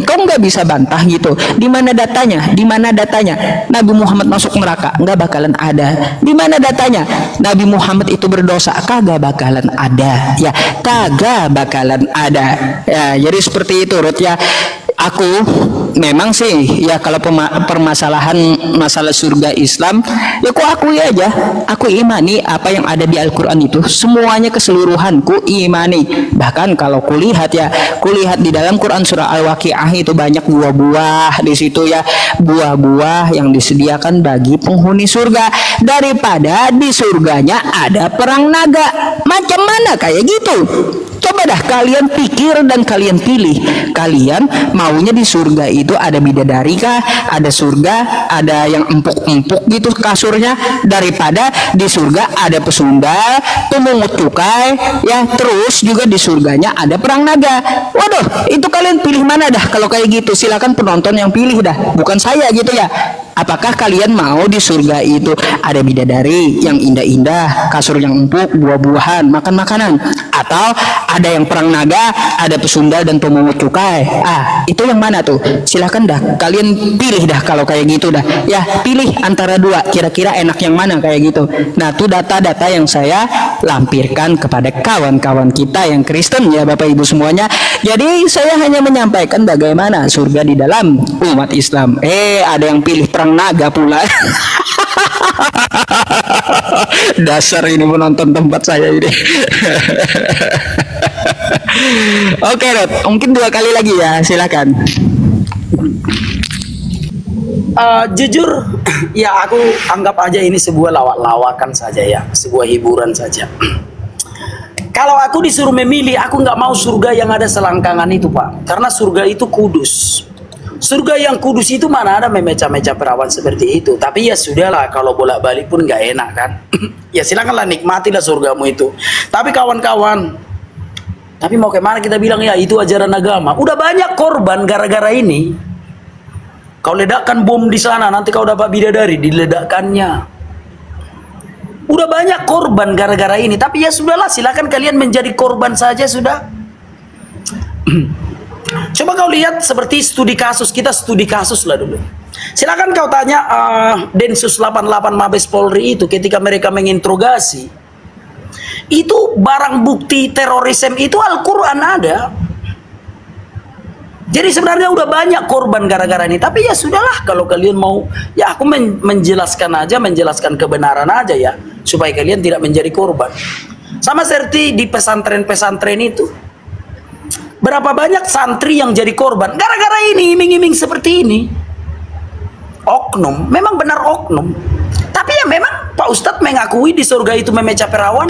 Kau nggak bisa bantah gitu. Di mana datanya? Di mana datanya? Nabi Muhammad masuk neraka? Nggak bakalan ada. Di mana datanya? Nabi Muhammad itu berdosa? Kagak bakalan ada. Ya, kagak bakalan ada. Ya, jadi seperti itu, Ruth ya. Aku memang sih ya, kalau permasalahan masalah surga Islam ya aku akui aja, aku imani apa yang ada di Al-Quran itu semuanya keseluruhan ku imani. Bahkan kalau kulihat di dalam Quran surah Al-Waqiah itu banyak buah-buah di situ ya, buah-buah yang disediakan bagi penghuni surga, daripada di surganya ada perang naga. Macam mana kayak gitu? Coba dah kalian pikir dan kalian pilih. Kalian maunya di surga itu ada bidadari kah? Ada surga, ada yang empuk-empuk gitu kasurnya, daripada di surga ada pesundal, pemungut cukai, ya, terus juga di surganya ada perang naga. Waduh, itu kalian pilih mana dah kalau kayak gitu? Silakan penonton yang pilih dah, bukan saya gitu ya. Apakah kalian mau di surga itu ada bidadari yang indah-indah, kasur yang empuk, buah-buahan, makan makanan, atau ada yang perang naga, ada pesundal dan pemungut cukai? Itu yang mana tuh? Silahkan dah kalian pilih dah kalau kayak gitu dah. Ya, pilih antara dua, kira-kira enak yang mana kayak gitu. Nah, itu data-data yang saya lampirkan kepada kawan-kawan kita yang Kristen ya, Bapak Ibu semuanya. Jadi saya hanya menyampaikan bagaimana surga di dalam umat Islam. Ada yang pilih perang naga pula. Dasar ini menonton tempat saya ini. Oke, Rod, mungkin 2 kali lagi ya, silakan. Jujur ya, aku anggap aja ini sebuah lawak-lawakan saja ya, sebuah hiburan saja. Kalau aku disuruh memilih, aku nggak mau surga yang ada selangkangan itu, Pak, karena surga itu kudus. Surga yang kudus itu mana ada memeca-meca perawan seperti itu. Tapi ya sudahlah, kalau bolak-balik pun nggak enak kan. Ya silakanlah, nikmatilah surgamu itu. Tapi kawan-kawan, tapi mau kemana kita bilang ya itu ajaran agama. Udah banyak korban gara-gara ini. Kau ledakkan bom di sana, nanti kau dapat bidadari, diledakkannya. Udah banyak korban gara-gara ini. Tapi ya sudahlah, silakan kalian menjadi korban saja sudah. Coba kau lihat seperti studi kasus, kita studi kasus lah dulu. Silakan kau tanya Densus 88 Mabes Polri itu ketika mereka menginterogasi. Itu barang bukti terorisme itu Al-Quran ada. Jadi sebenarnya udah banyak korban gara-gara ini. Tapi ya sudahlah, kalau kalian mau, ya aku menjelaskan aja, menjelaskan kebenaran aja ya, supaya kalian tidak menjadi korban. Sama seperti di pesantren-pesantren itu. Berapa banyak santri yang jadi korban gara-gara ini, iming-iming seperti ini. Oknum, memang benar oknum. Tapi ya memang Pak Ustadz mengakui di surga itu memeca perawan.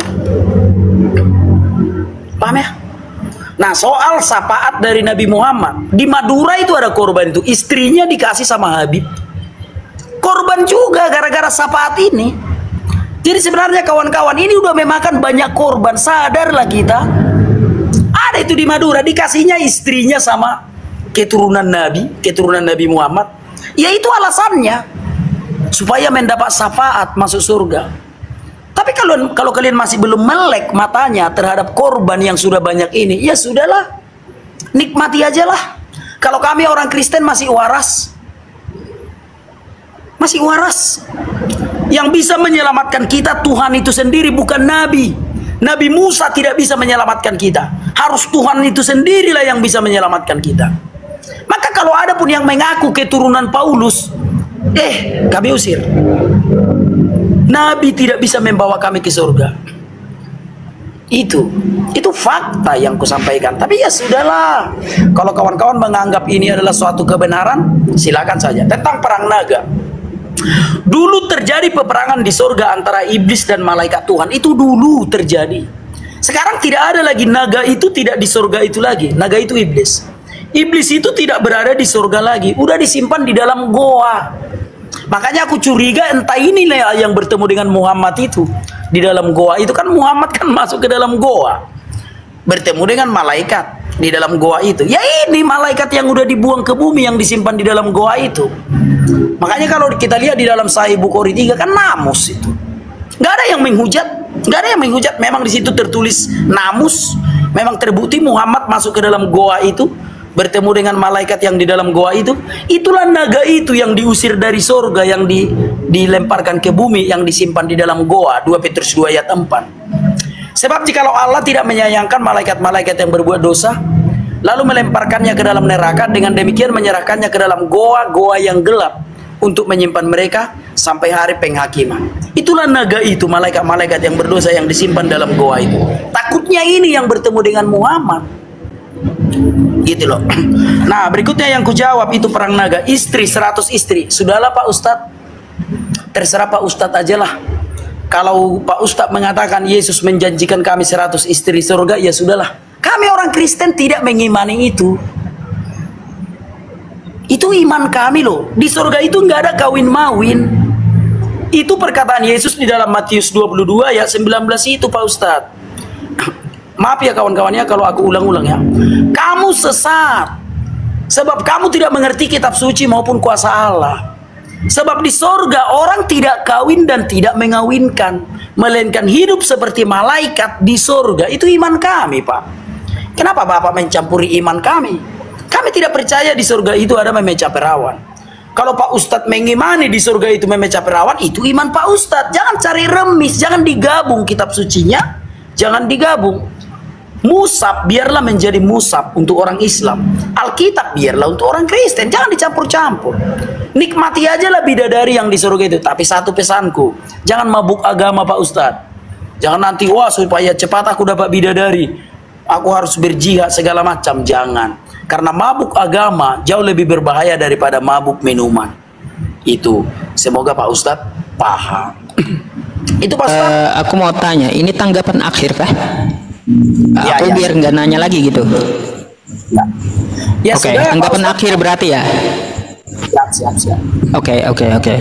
Paham ya? Nah, soal syafaat dari Nabi Muhammad, di Madura itu ada korban itu, istrinya dikasih sama Habib. Korban juga gara-gara syafaat ini. Jadi sebenarnya kawan-kawan, ini udah memakan banyak korban, sadarlah kita. Ada itu di Madura, dikasihnya istrinya sama keturunan Nabi Muhammad. Ya itu alasannya, supaya mendapat syafaat masuk surga. Tapi kalau kalian masih belum melek matanya terhadap korban yang sudah banyak ini, ya sudahlah, nikmati aja lah. Kalau kami orang Kristen masih waras. Yang bisa menyelamatkan kita Tuhan itu sendiri, bukan Nabi. Nabi Musa tidak bisa menyelamatkan kita. Harus Tuhan itu sendirilah yang bisa menyelamatkan kita. Maka kalau ada pun yang mengaku keturunan Paulus, kami usir. Nabi tidak bisa membawa kami ke surga. Itu fakta yang kusampaikan. Tapi ya sudahlah. Kalau kawan-kawan menganggap ini adalah suatu kebenaran, silakan saja. Tentang perang naga. Dulu terjadi peperangan di surga antara iblis dan malaikat Tuhan. Itu dulu terjadi. Sekarang tidak ada lagi naga itu, tidak di surga itu lagi. Naga itu iblis. Iblis itu tidak berada di surga lagi. Udah disimpan di dalam goa. Makanya aku curiga entah inilah yang bertemu dengan Muhammad itu di dalam goa itu, kan Muhammad kan masuk ke dalam goa. bertemu dengan malaikat di dalam goa itu. Ya ini malaikat yang udah dibuang ke bumi yang disimpan di dalam goa itu. Makanya kalau kita lihat di dalam Sahih Bukhari 3 kan namus itu. Nggak ada yang menghujat, nggak ada yang menghujat. Memang di situ tertulis namus. Memang terbukti Muhammad masuk ke dalam goa itu, bertemu dengan malaikat yang di dalam goa itu. Itulah naga itu yang diusir dari surga, yang dilemparkan ke bumi, yang disimpan di dalam goa. 2 Petrus 2 ayat 4. Sebab jikalau Allah tidak menyayangkan malaikat-malaikat yang berbuat dosa, lalu melemparkannya ke dalam neraka, dengan demikian menyerahkannya ke dalam goa-goa yang gelap untuk menyimpan mereka sampai hari penghakiman. Itulah naga itu, malaikat-malaikat yang berdosa yang disimpan dalam goa itu. Takutnya ini yang bertemu dengan Muhammad. Gitu loh. Nah, berikutnya yang kujawab itu perang naga. Istri, 100 istri. Sudahlah Pak Ustadz. Terserah Pak Ustadz aja lah. Kalau Pak Ustadz mengatakan Yesus menjanjikan kami 100 istri surga, ya sudahlah. Kami orang Kristen tidak mengimani itu. Itu iman kami loh. Di surga itu nggak ada kawin-mawin. Itu perkataan Yesus di dalam Matius 22 ayat 19 itu Pak Ustadz. Maaf ya kawan-kawannya kalau aku ulang-ulang ya. Kamu sesat. Sebab kamu tidak mengerti kitab suci maupun kuasa Allah. Sebab di surga orang tidak kawin dan tidak mengawinkan, melainkan hidup seperti malaikat di surga. Itu iman kami Pak. Kenapa Bapak mencampuri iman kami? Kami tidak percaya di surga itu ada memecah perawan. Kalau Pak Ustadz mengimani di surga itu memecah perawan, itu iman Pak Ustadz. Jangan cari remis, jangan digabung kitab sucinya, jangan digabung. Musab biarlah menjadi musab untuk orang Islam, Alkitab biarlah untuk orang Kristen, jangan dicampur-campur. Nikmati aja lah bidadari yang di surga itu. Tapi satu pesanku, jangan mabuk agama Pak Ustadz. Jangan nanti wah supaya cepat aku dapat bidadari, aku harus berjihad segala macam, jangan. Karena mabuk agama jauh lebih berbahaya daripada mabuk minuman. Itu semoga Pak Ustadz paham. Itu Pak Ustadz. Aku mau tanya, ini tanggapan akhir kah? Ya, aku ya. biar nggak nanya lagi gitu. Ya. Ya, Oke, sudah, tanggapan akhir berarti ya. Siap. Oke.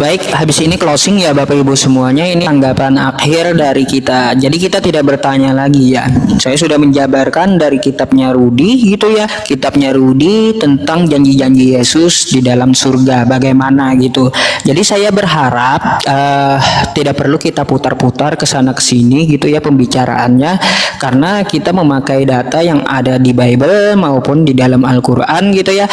Baik, habis ini closing ya Bapak Ibu semuanya. Ini tanggapan akhir dari kita. Jadi kita tidak bertanya lagi ya. Saya sudah menjabarkan dari kitabnya Rudi gitu ya. Kitabnya Rudi tentang janji-janji Yesus di dalam surga. Bagaimana gitu. Jadi saya berharap tidak perlu kita putar-putar ke sana ke sini gitu ya pembicaraannya. Karena kita memakai data yang ada di Bible maupun di dalam Al-Quran gitu ya.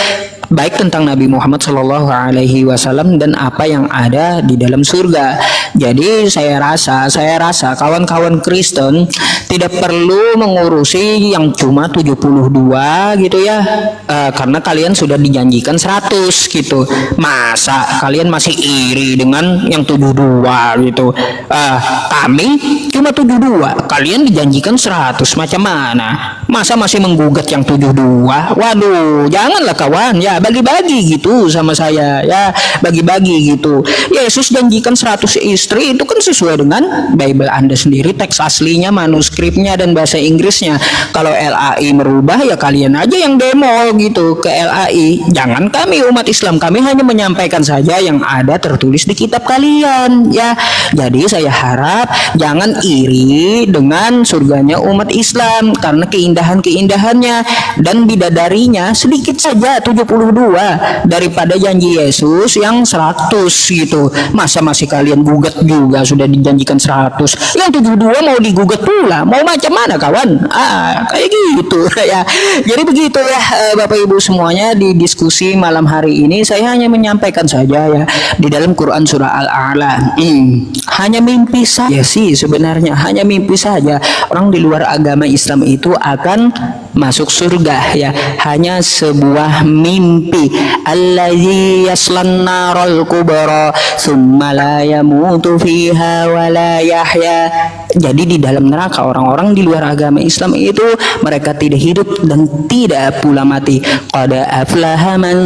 Baik tentang Nabi Muhammad Shallallahu Alaihi Wasallam dan apa yang ada di dalam surga. Jadi saya rasa kawan-kawan Kristen tidak perlu mengurusi yang cuma 72 gitu ya, karena kalian sudah dijanjikan 100 gitu. Masa kalian masih iri dengan yang 72 gitu? Kami cuma 72, kalian dijanjikan 100, macam mana? Masa masih menggugat yang 72? Waduh, janganlah kawan ya. Bagi-bagi gitu sama saya ya, bagi-bagi gitu. Yesus janjikan 100 istri, itu kan sesuai dengan Bible Anda sendiri, teks aslinya, manuskripnya dan bahasa Inggrisnya. Kalau LAI merubah ya kalian aja yang demo gitu ke LAI. Jangan kami umat Islam, kami hanya menyampaikan saja yang ada tertulis di kitab kalian ya. Jadi saya harap jangan iri dengan surganya umat Islam, karena keindahannya dan bidadarinya sedikit saja 72 daripada janji Yesus yang 100 gitu. Masa masih kalian gugat juga, sudah dijanjikan 100, yang 72 mau digugat pula, mau macam mana kawan? Kayak gitu ya. Jadi begitu ya Bapak Ibu semuanya, di diskusi malam hari ini saya hanya menyampaikan saja ya, di dalam Quran surah Al-A'la, hanya mimpi saja sih sebenarnya, hanya mimpi saja orang di luar agama Islam itu akan masuk surga ya, hanya sebuah mimpi. Allazi yaslan naral kubra tsumma la yamutu fiha wa la yahya. Jadi di dalam neraka orang-orang di luar agama Islam itu mereka tidak hidup dan tidak pula mati. Qad aflaha man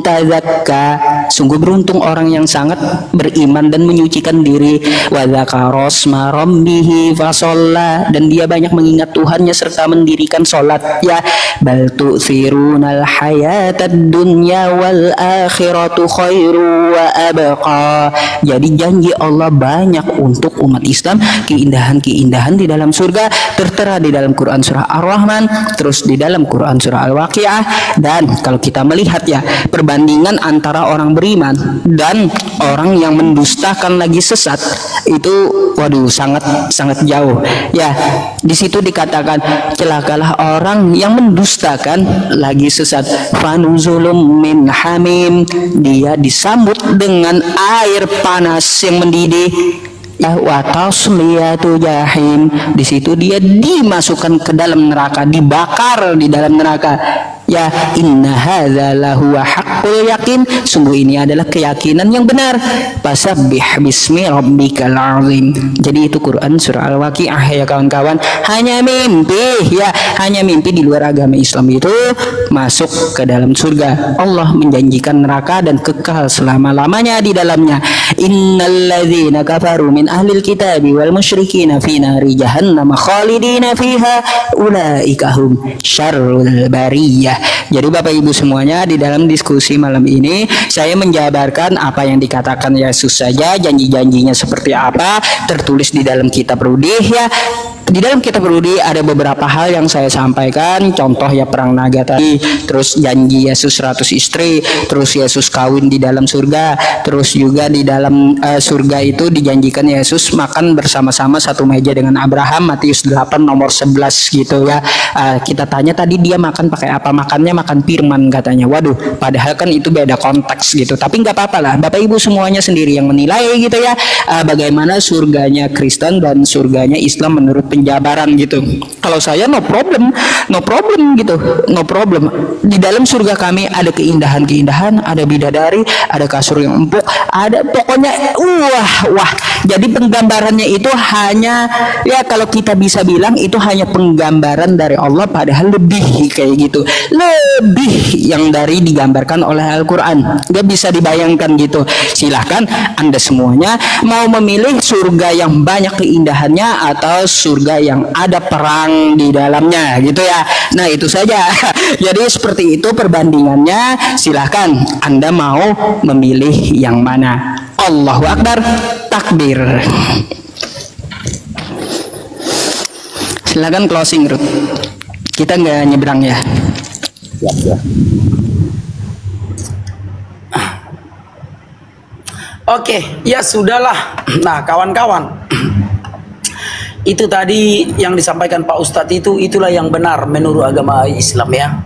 tazakka. sungguh beruntung orang yang sangat beriman dan menyucikan diri. Wa dzakara asma rabbih fasalla, dan dia banyak mengingat Tuhannya serta mendirikan salat. Ya, bal tu'thirunal hayatad dunya wal akhiratu khairu wa abqa. Jadi janji Allah banyak untuk umat Islam, keindahan-keindahan di dalam surga tertera di dalam Quran surah Ar-Rahman, terus di dalam Quran surah Al-Waqiah. Dan kalau kita melihat ya perbandingan antara orang beriman dan orang yang mendustakan lagi sesat itu, waduh, sangat jauh. Ya, di situ dikatakan celakalah orang yang mendustakan lagi sesat. Fanuzulum min hamim, dia disambut dengan air panas yang mendidih. Ya, wa tasliyatu jahim, di situ dia dimasukkan ke dalam neraka, dibakar di dalam neraka. Ya, inna hadza lahuwa haqqul yakin, sungguh ini adalah keyakinan yang benar. Fasabbih bismi rabbikal azim. Jadi itu Quran surah Al-Waqiah ya kawan-kawan. Hanya mimpi, ya, hanya mimpi di luar agama Islam itu masuk ke dalam surga. Allah menjanjikan neraka dan kekal selama-lamanya di dalamnya. Innalladzina kafaru min ahlil kitabi wal musyrikina fi nari jahannam khalidina fiha ulaika hum syarrul bariyah. Jadi Bapak Ibu semuanya, di dalam diskusi malam ini saya menjabarkan apa yang dikatakan Yesus saja, janji-janjinya seperti apa tertulis di dalam kitab Rudih ya. Di dalam kitab Rudi ada beberapa hal yang saya sampaikan, contoh ya perang naga tadi, terus janji Yesus 100 istri, terus Yesus kawin di dalam surga, terus juga di dalam surga itu dijanjikan Yesus makan bersama-sama satu meja dengan Abraham, Matius 8 nomor 11 gitu ya. Kita tanya tadi dia makan pakai apa, makannya makan firman katanya. Waduh, padahal kan itu beda konteks gitu, tapi nggak apa-apa lah, Bapak Ibu semuanya sendiri yang menilai gitu ya, bagaimana surganya Kristen dan surganya Islam menurut penjabaran gitu. Kalau saya no problem gitu, no problem. Di dalam surga kami ada keindahan-keindahan, ada bidadari, ada kasur yang empuk, ada pokoknya wah. Jadi penggambarannya itu hanya ya kalau kita bisa bilang itu hanya penggambaran dari Allah, padahal lebih kayak gitu, lebih yang dari digambarkan oleh Al-Quran. Gak bisa dibayangkan gitu. Silahkan Anda semuanya mau memilih surga yang banyak keindahannya atau surga yang ada perang di dalamnya gitu ya. Nah itu saja. Jadi seperti itu perbandingannya. Silahkan Anda mau memilih yang mana. Allahu Akbar, takbir. Silahkan closing Ruth. Kita nggak nyebrang ya. Ya. Oke, ya sudahlah. Nah kawan-kawan, itu tadi yang disampaikan Pak Ustadz itulah yang benar menurut agama Islam ya.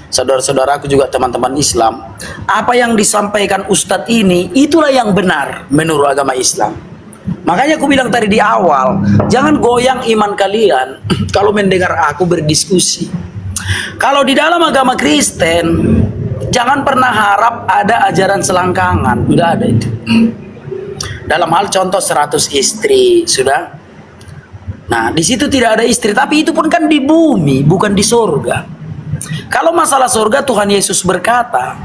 Saudara-saudaraku juga teman-teman Islam, apa yang disampaikan Ustadz ini itulah yang benar menurut agama Islam. Makanya aku bilang tadi di awal, jangan goyang iman kalian kalau mendengar aku berdiskusi. Kalau di dalam agama Kristen, jangan pernah harap ada ajaran selangkangan, enggak ada itu. Dalam hal contoh 100 istri, sudah. Nah, di situ tidak ada istri, tapi itu pun kan di bumi, bukan di surga. Kalau masalah surga, Tuhan Yesus berkata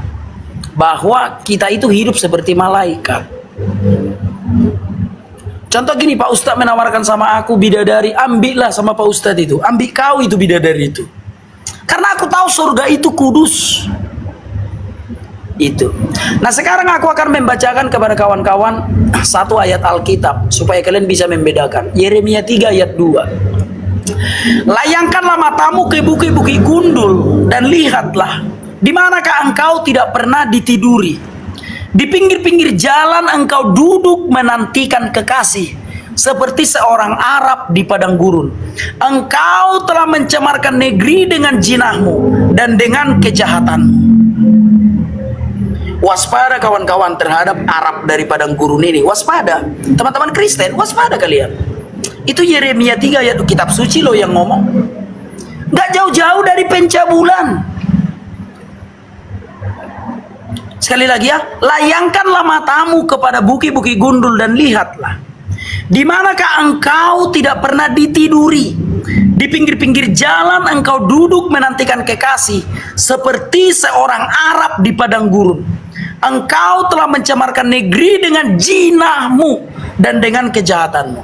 bahwa kita itu hidup seperti malaikat. Contoh gini, Pak Ustadz menawarkan sama aku bidadari, ambillah sama Pak Ustadz itu, ambil kau itu bidadari itu. Karena aku tahu surga itu kudus. Itu. Nah sekarang aku akan membacakan kepada kawan-kawan satu ayat Alkitab supaya kalian bisa membedakan. Yeremia 3 ayat 2. Layangkanlah matamu ke bukit-bukit gundul dan lihatlah, di manakah engkau tidak pernah ditiduri. Di pinggir-pinggir jalan engkau duduk menantikan kekasih, seperti seorang Arab di padang gurun. Engkau telah mencemarkan negeri dengan jinahmu dan dengan kejahatanmu. Waspada kawan-kawan terhadap Arab dari padang gurun ini. Waspada. Teman-teman Kristen, waspada kalian. Itu Yeremia 3 ayat kitab suci loh yang ngomong. Gak jauh-jauh dari pencabulan. Sekali lagi ya, layangkanlah matamu kepada bukit-bukit gundul dan lihatlah, di manakah engkau tidak pernah ditiduri. Di pinggir-pinggir jalan engkau duduk menantikan kekasih, seperti seorang Arab di padang gurun. engkau telah mencemarkan negeri dengan jinahmu dan dengan kejahatanmu.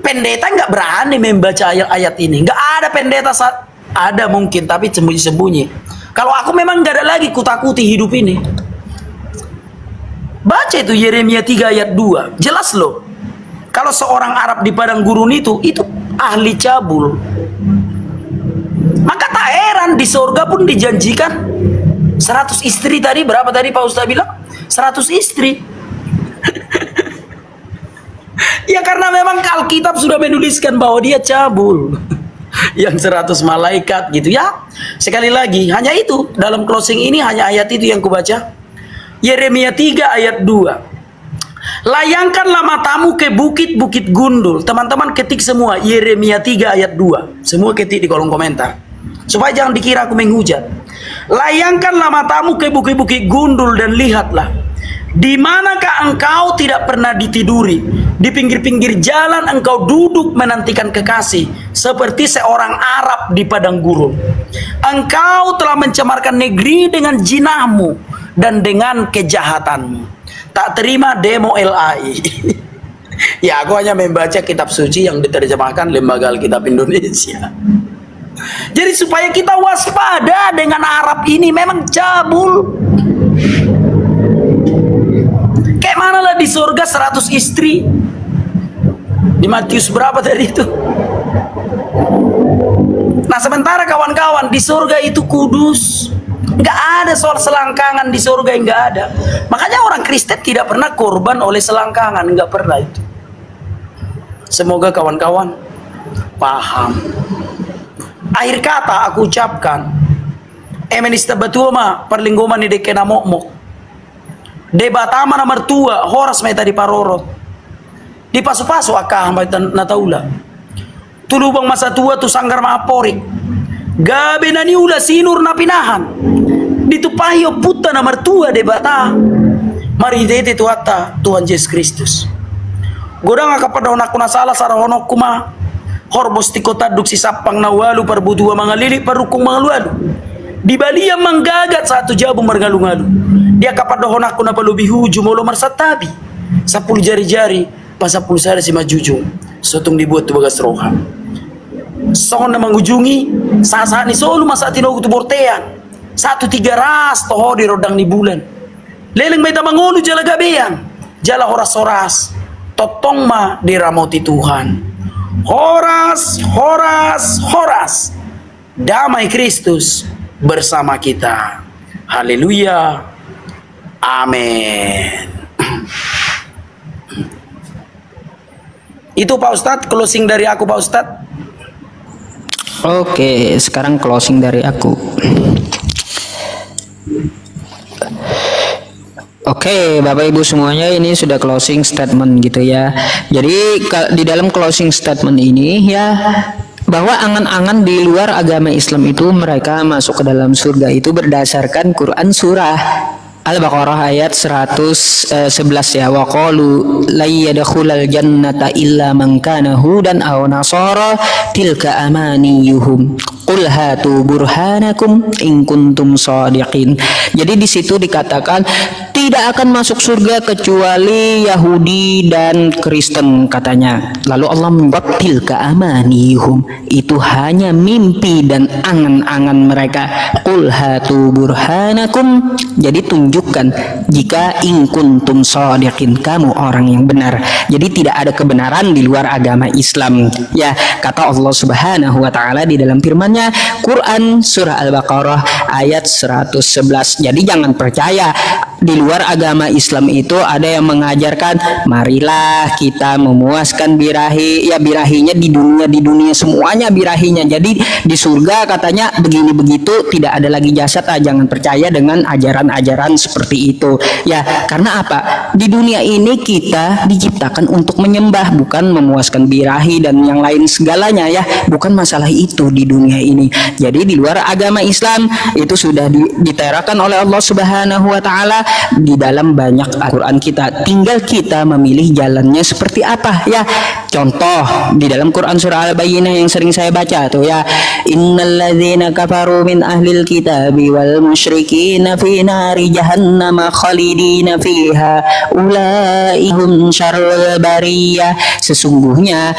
Pendeta nggak berani membaca ayat ini. Nggak ada pendeta saat ada mungkin, tapi sembunyi-sembunyi. Kalau aku memang nggak ada lagi kutakuti hidup ini. Baca itu Yeremia 3 ayat 2. Jelas loh. Kalau seorang Arab di padang gurun itu ahli cabul. Maka tak heran di surga pun dijanjikan 100 istri tadi. Berapa tadi Pak Ustaz bilang? 100 istri. Ya karena memang Alkitab sudah menuliskan bahwa dia cabul. Yang 100 malaikat gitu ya. Sekali lagi, hanya itu. Dalam closing ini hanya ayat itu yang kubaca. Yeremia 3 ayat 2. Layangkanlah matamu ke bukit-bukit gundul. Teman-teman ketik semua Yeremia 3 ayat 2. Semua ketik di kolom komentar. Supaya jangan dikira aku menghujat. Layangkanlah matamu ke bukit-bukit gundul dan lihatlah. Di manakah engkau tidak pernah ditiduri? Di pinggir-pinggir jalan engkau duduk menantikan kekasih, seperti seorang Arab di padang gurun. Engkau telah mencemarkan negeri dengan jinahmu dan dengan kejahatanmu. Tak terima demo LAI. Ya, aku hanya membaca kitab suci yang diterjemahkan Lembaga Alkitab Indonesia. Jadi supaya kita waspada dengan Arab ini, memang cabul. Kayak mana lah di surga 100 istri. Di Matius berapa tadi itu? Nah sementara kawan-kawan di surga itu kudus. Nggak ada soal selangkangan di surga, yang nggak ada. Makanya orang Kristen tidak pernah korban oleh selangkangan, nggak pernah itu. Semoga kawan-kawan paham. Akhir kata aku ucapkan, emenista betul mah perlinggoman di dekena mokmok. Debatama nomor tua horas meta di paroro. Di pasu-pasu akah na taula. Tulubang masa tua tu sanggar maaporik. Gabe nani ula sinur na pinahan. Ditupayo puta na mertua debata. Mari dete tuata Tuhan Yesus Kristus. Godang akapadon aku na salah sarahonok kuma. Horbos ti kota duk si sapang na walu parbutua mangalili parukung mangalualu. Di Bali yang menggagat satu jabu mergalu-ngalu. Dia kapadohon aku na palubihu jumolo marsatabi. 10 jari-jari pas 10 sari si majujung. Sotong dibuat tu bagas roha. Songon na mangujungi saat ni solo masa tinogu tu bortean. 1 3 ras toho di rodang ni bulan. Leleng may tamangonu jala gabean. Jala horas-horas. Totong ma diramoti Tuhan. Horas, horas, horas. Damai Kristus bersama kita. Haleluya. Amin. Itu Pak Ustadz, closing dari aku Pak Ustadz. Oke, sekarang closing dari aku. Oke, Bapak Ibu semuanya, ini sudah closing statement gitu ya. Jadi di dalam closing statement ini ya, bahwa angan-angan di luar agama Islam itu mereka masuk ke dalam surga itu berdasarkan Quran surah Al-Baqarah ayat 111 ya. Wa qalu la yadkhulal jannata illa man kana hudan aw nasara tilka amaniyuhum qul hatu burhanakum in kuntum shadiqin. Jadi di situ dikatakan tidak akan masuk surga kecuali Yahudi dan Kristen katanya. Lalu Allah membuat tilka amaniyuhum, itu hanya mimpi dan angan-angan mereka. Qul hatu burhanakum, jadi tunjukkan jika in kuntum shadiqin, kamu orang yang benar. Jadi tidak ada kebenaran di luar agama Islam. Ya, kata Allah Subhanahu wa taala di dalam firman-Nya Quran surah Al-Baqarah ayat 111. Jadi jangan percaya di luar agama Islam itu ada yang mengajarkan marilah kita memuaskan birahi, ya birahinya di dunia semuanya birahinya. Jadi di surga katanya begini begitu, tidak ada lagi jasad. Jangan percaya dengan ajaran-ajaran seperti itu ya, karena apa? Di dunia ini kita diciptakan untuk menyembah, bukan memuaskan birahi dan yang lain segalanya ya, bukan masalah itu di dunia ini. Jadi di luar agama Islam itu sudah diterakan oleh Allah Subhanahu wa taala di dalam banyak Al-Quran kita. Tinggal kita memilih jalannya seperti apa ya. Contoh di dalam Quran surah Al-Bayyinah yang sering saya baca tuh ya, innalladzina kafaru min ahlil kitabi wal musyrikina fi nari jahannam khalidina fiha ulaihum syarrul bariyah. Sesungguhnya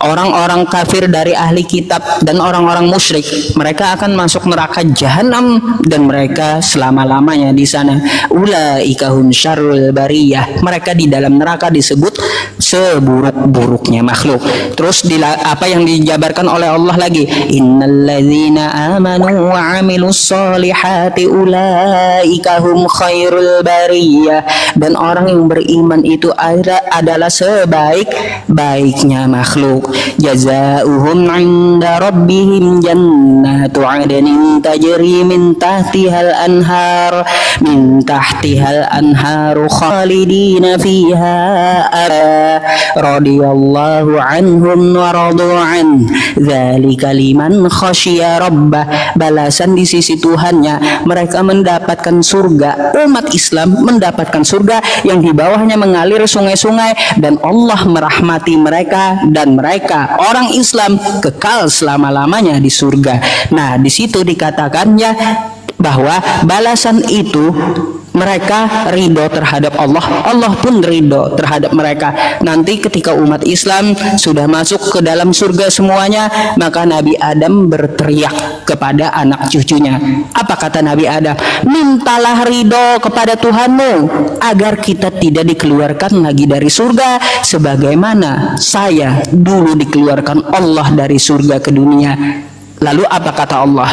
orang-orang kafir dari ahli kitab dan orang-orang musyrik, mereka akan masuk neraka jahanam dan mereka selama-lamanya di sana. Ulaikahum syarrul bariyah. Mereka di dalam neraka disebut seburuk-buruknya makhluk. Terus apa yang dijabarkan oleh Allah lagi, innalladzina amanu wa amilus solihati ulaikahum khairul bariyah. Dan orang yang beriman itu adalah sebaik-baiknya makhluk. Jazaohum 'inda rabbihim jannatu 'adnin tajri min tahtihal anhar khalidina fiha radhiyallahu anhum wa radu an dzalika liman khasyiya rabbah. Balasan di sisi Tuhannya, mereka mendapatkan surga. Umat Islam mendapatkan surga yang di bawahnya mengalir sungai-sungai, dan Allah merahmati mereka, dan mereka orang Islam kekal selama-lamanya di surga. Nah, di situ dikatakannya bahwa balasan itu mereka ridho terhadap Allah, Allah pun ridho terhadap mereka. Nanti ketika umat Islam sudah masuk ke dalam surga semuanya, maka Nabi Adam berteriak kepada anak cucunya. Apa kata Nabi Adam? Mintalah ridho kepada Tuhanmu agar kita tidak dikeluarkan lagi dari surga sebagaimana saya dulu dikeluarkan Allah dari surga ke dunia. Lalu apa kata Allah?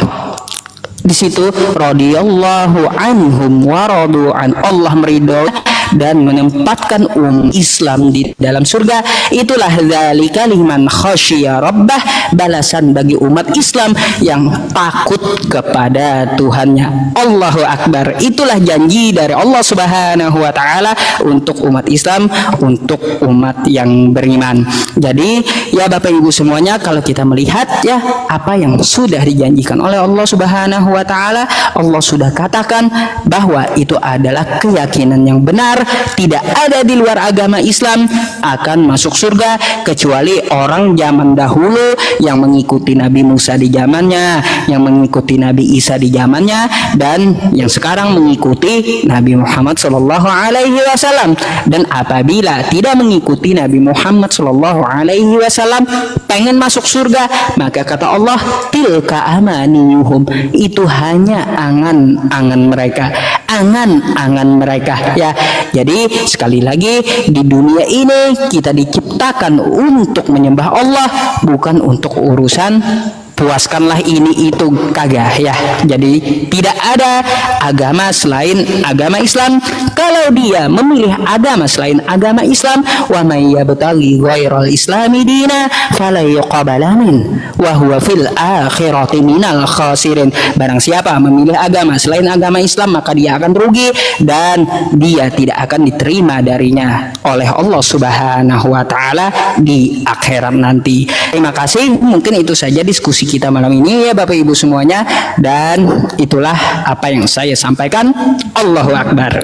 Di situ radhiyallahu anhum wa radu an, Allah meridhoi dan menempatkan Islam di dalam surga. Itulah dzalika liman khasyiya rabbah, balasan bagi umat Islam yang takut kepada Tuhannya. Allahu Akbar. Itulah janji dari Allah Subhanahu wa taala untuk umat Islam, untuk umat yang beriman. Jadi ya Bapak Ibu semuanya, kalau kita melihat ya apa yang sudah dijanjikan oleh Allah Subhanahu wa taala, Allah sudah katakan bahwa itu adalah keyakinan yang benar. Tidak ada di luar agama Islam akan masuk surga kecuali orang zaman dahulu yang mengikuti Nabi Musa di zamannya, yang mengikuti Nabi Isa di zamannya, dan yang sekarang mengikuti Nabi Muhammad Shallallahu Alaihi Wasallam. Dan apabila tidak mengikuti Nabi Muhammad Shallallahu Alaihi Wasallam pengen masuk surga, maka kata Allah, tilka amaniyuhum, itu hanya angan-angan mereka, angan-angan mereka ya. Jadi sekali lagi, di dunia ini kita diciptakan untuk menyembah Allah, bukan untuk urusan puaskanlah ini itu, kagak ya. Jadi tidak ada agama selain agama Islam. Kalau dia memilih agama selain agama Islam, wa may yabtaghi ghairal islami dina fala yuqbala min wa huwa fil akhirati minal khasirin. Barang siapa memilih agama selain agama Islam, maka dia akan rugi dan dia tidak akan diterima darinya oleh Allah Subhanahu wa taala di akhirat nanti. Terima kasih. Mungkin itu saja diskusi kita malam ini ya Bapak Ibu semuanya, dan itulah apa yang saya sampaikan. Allahu Akbar.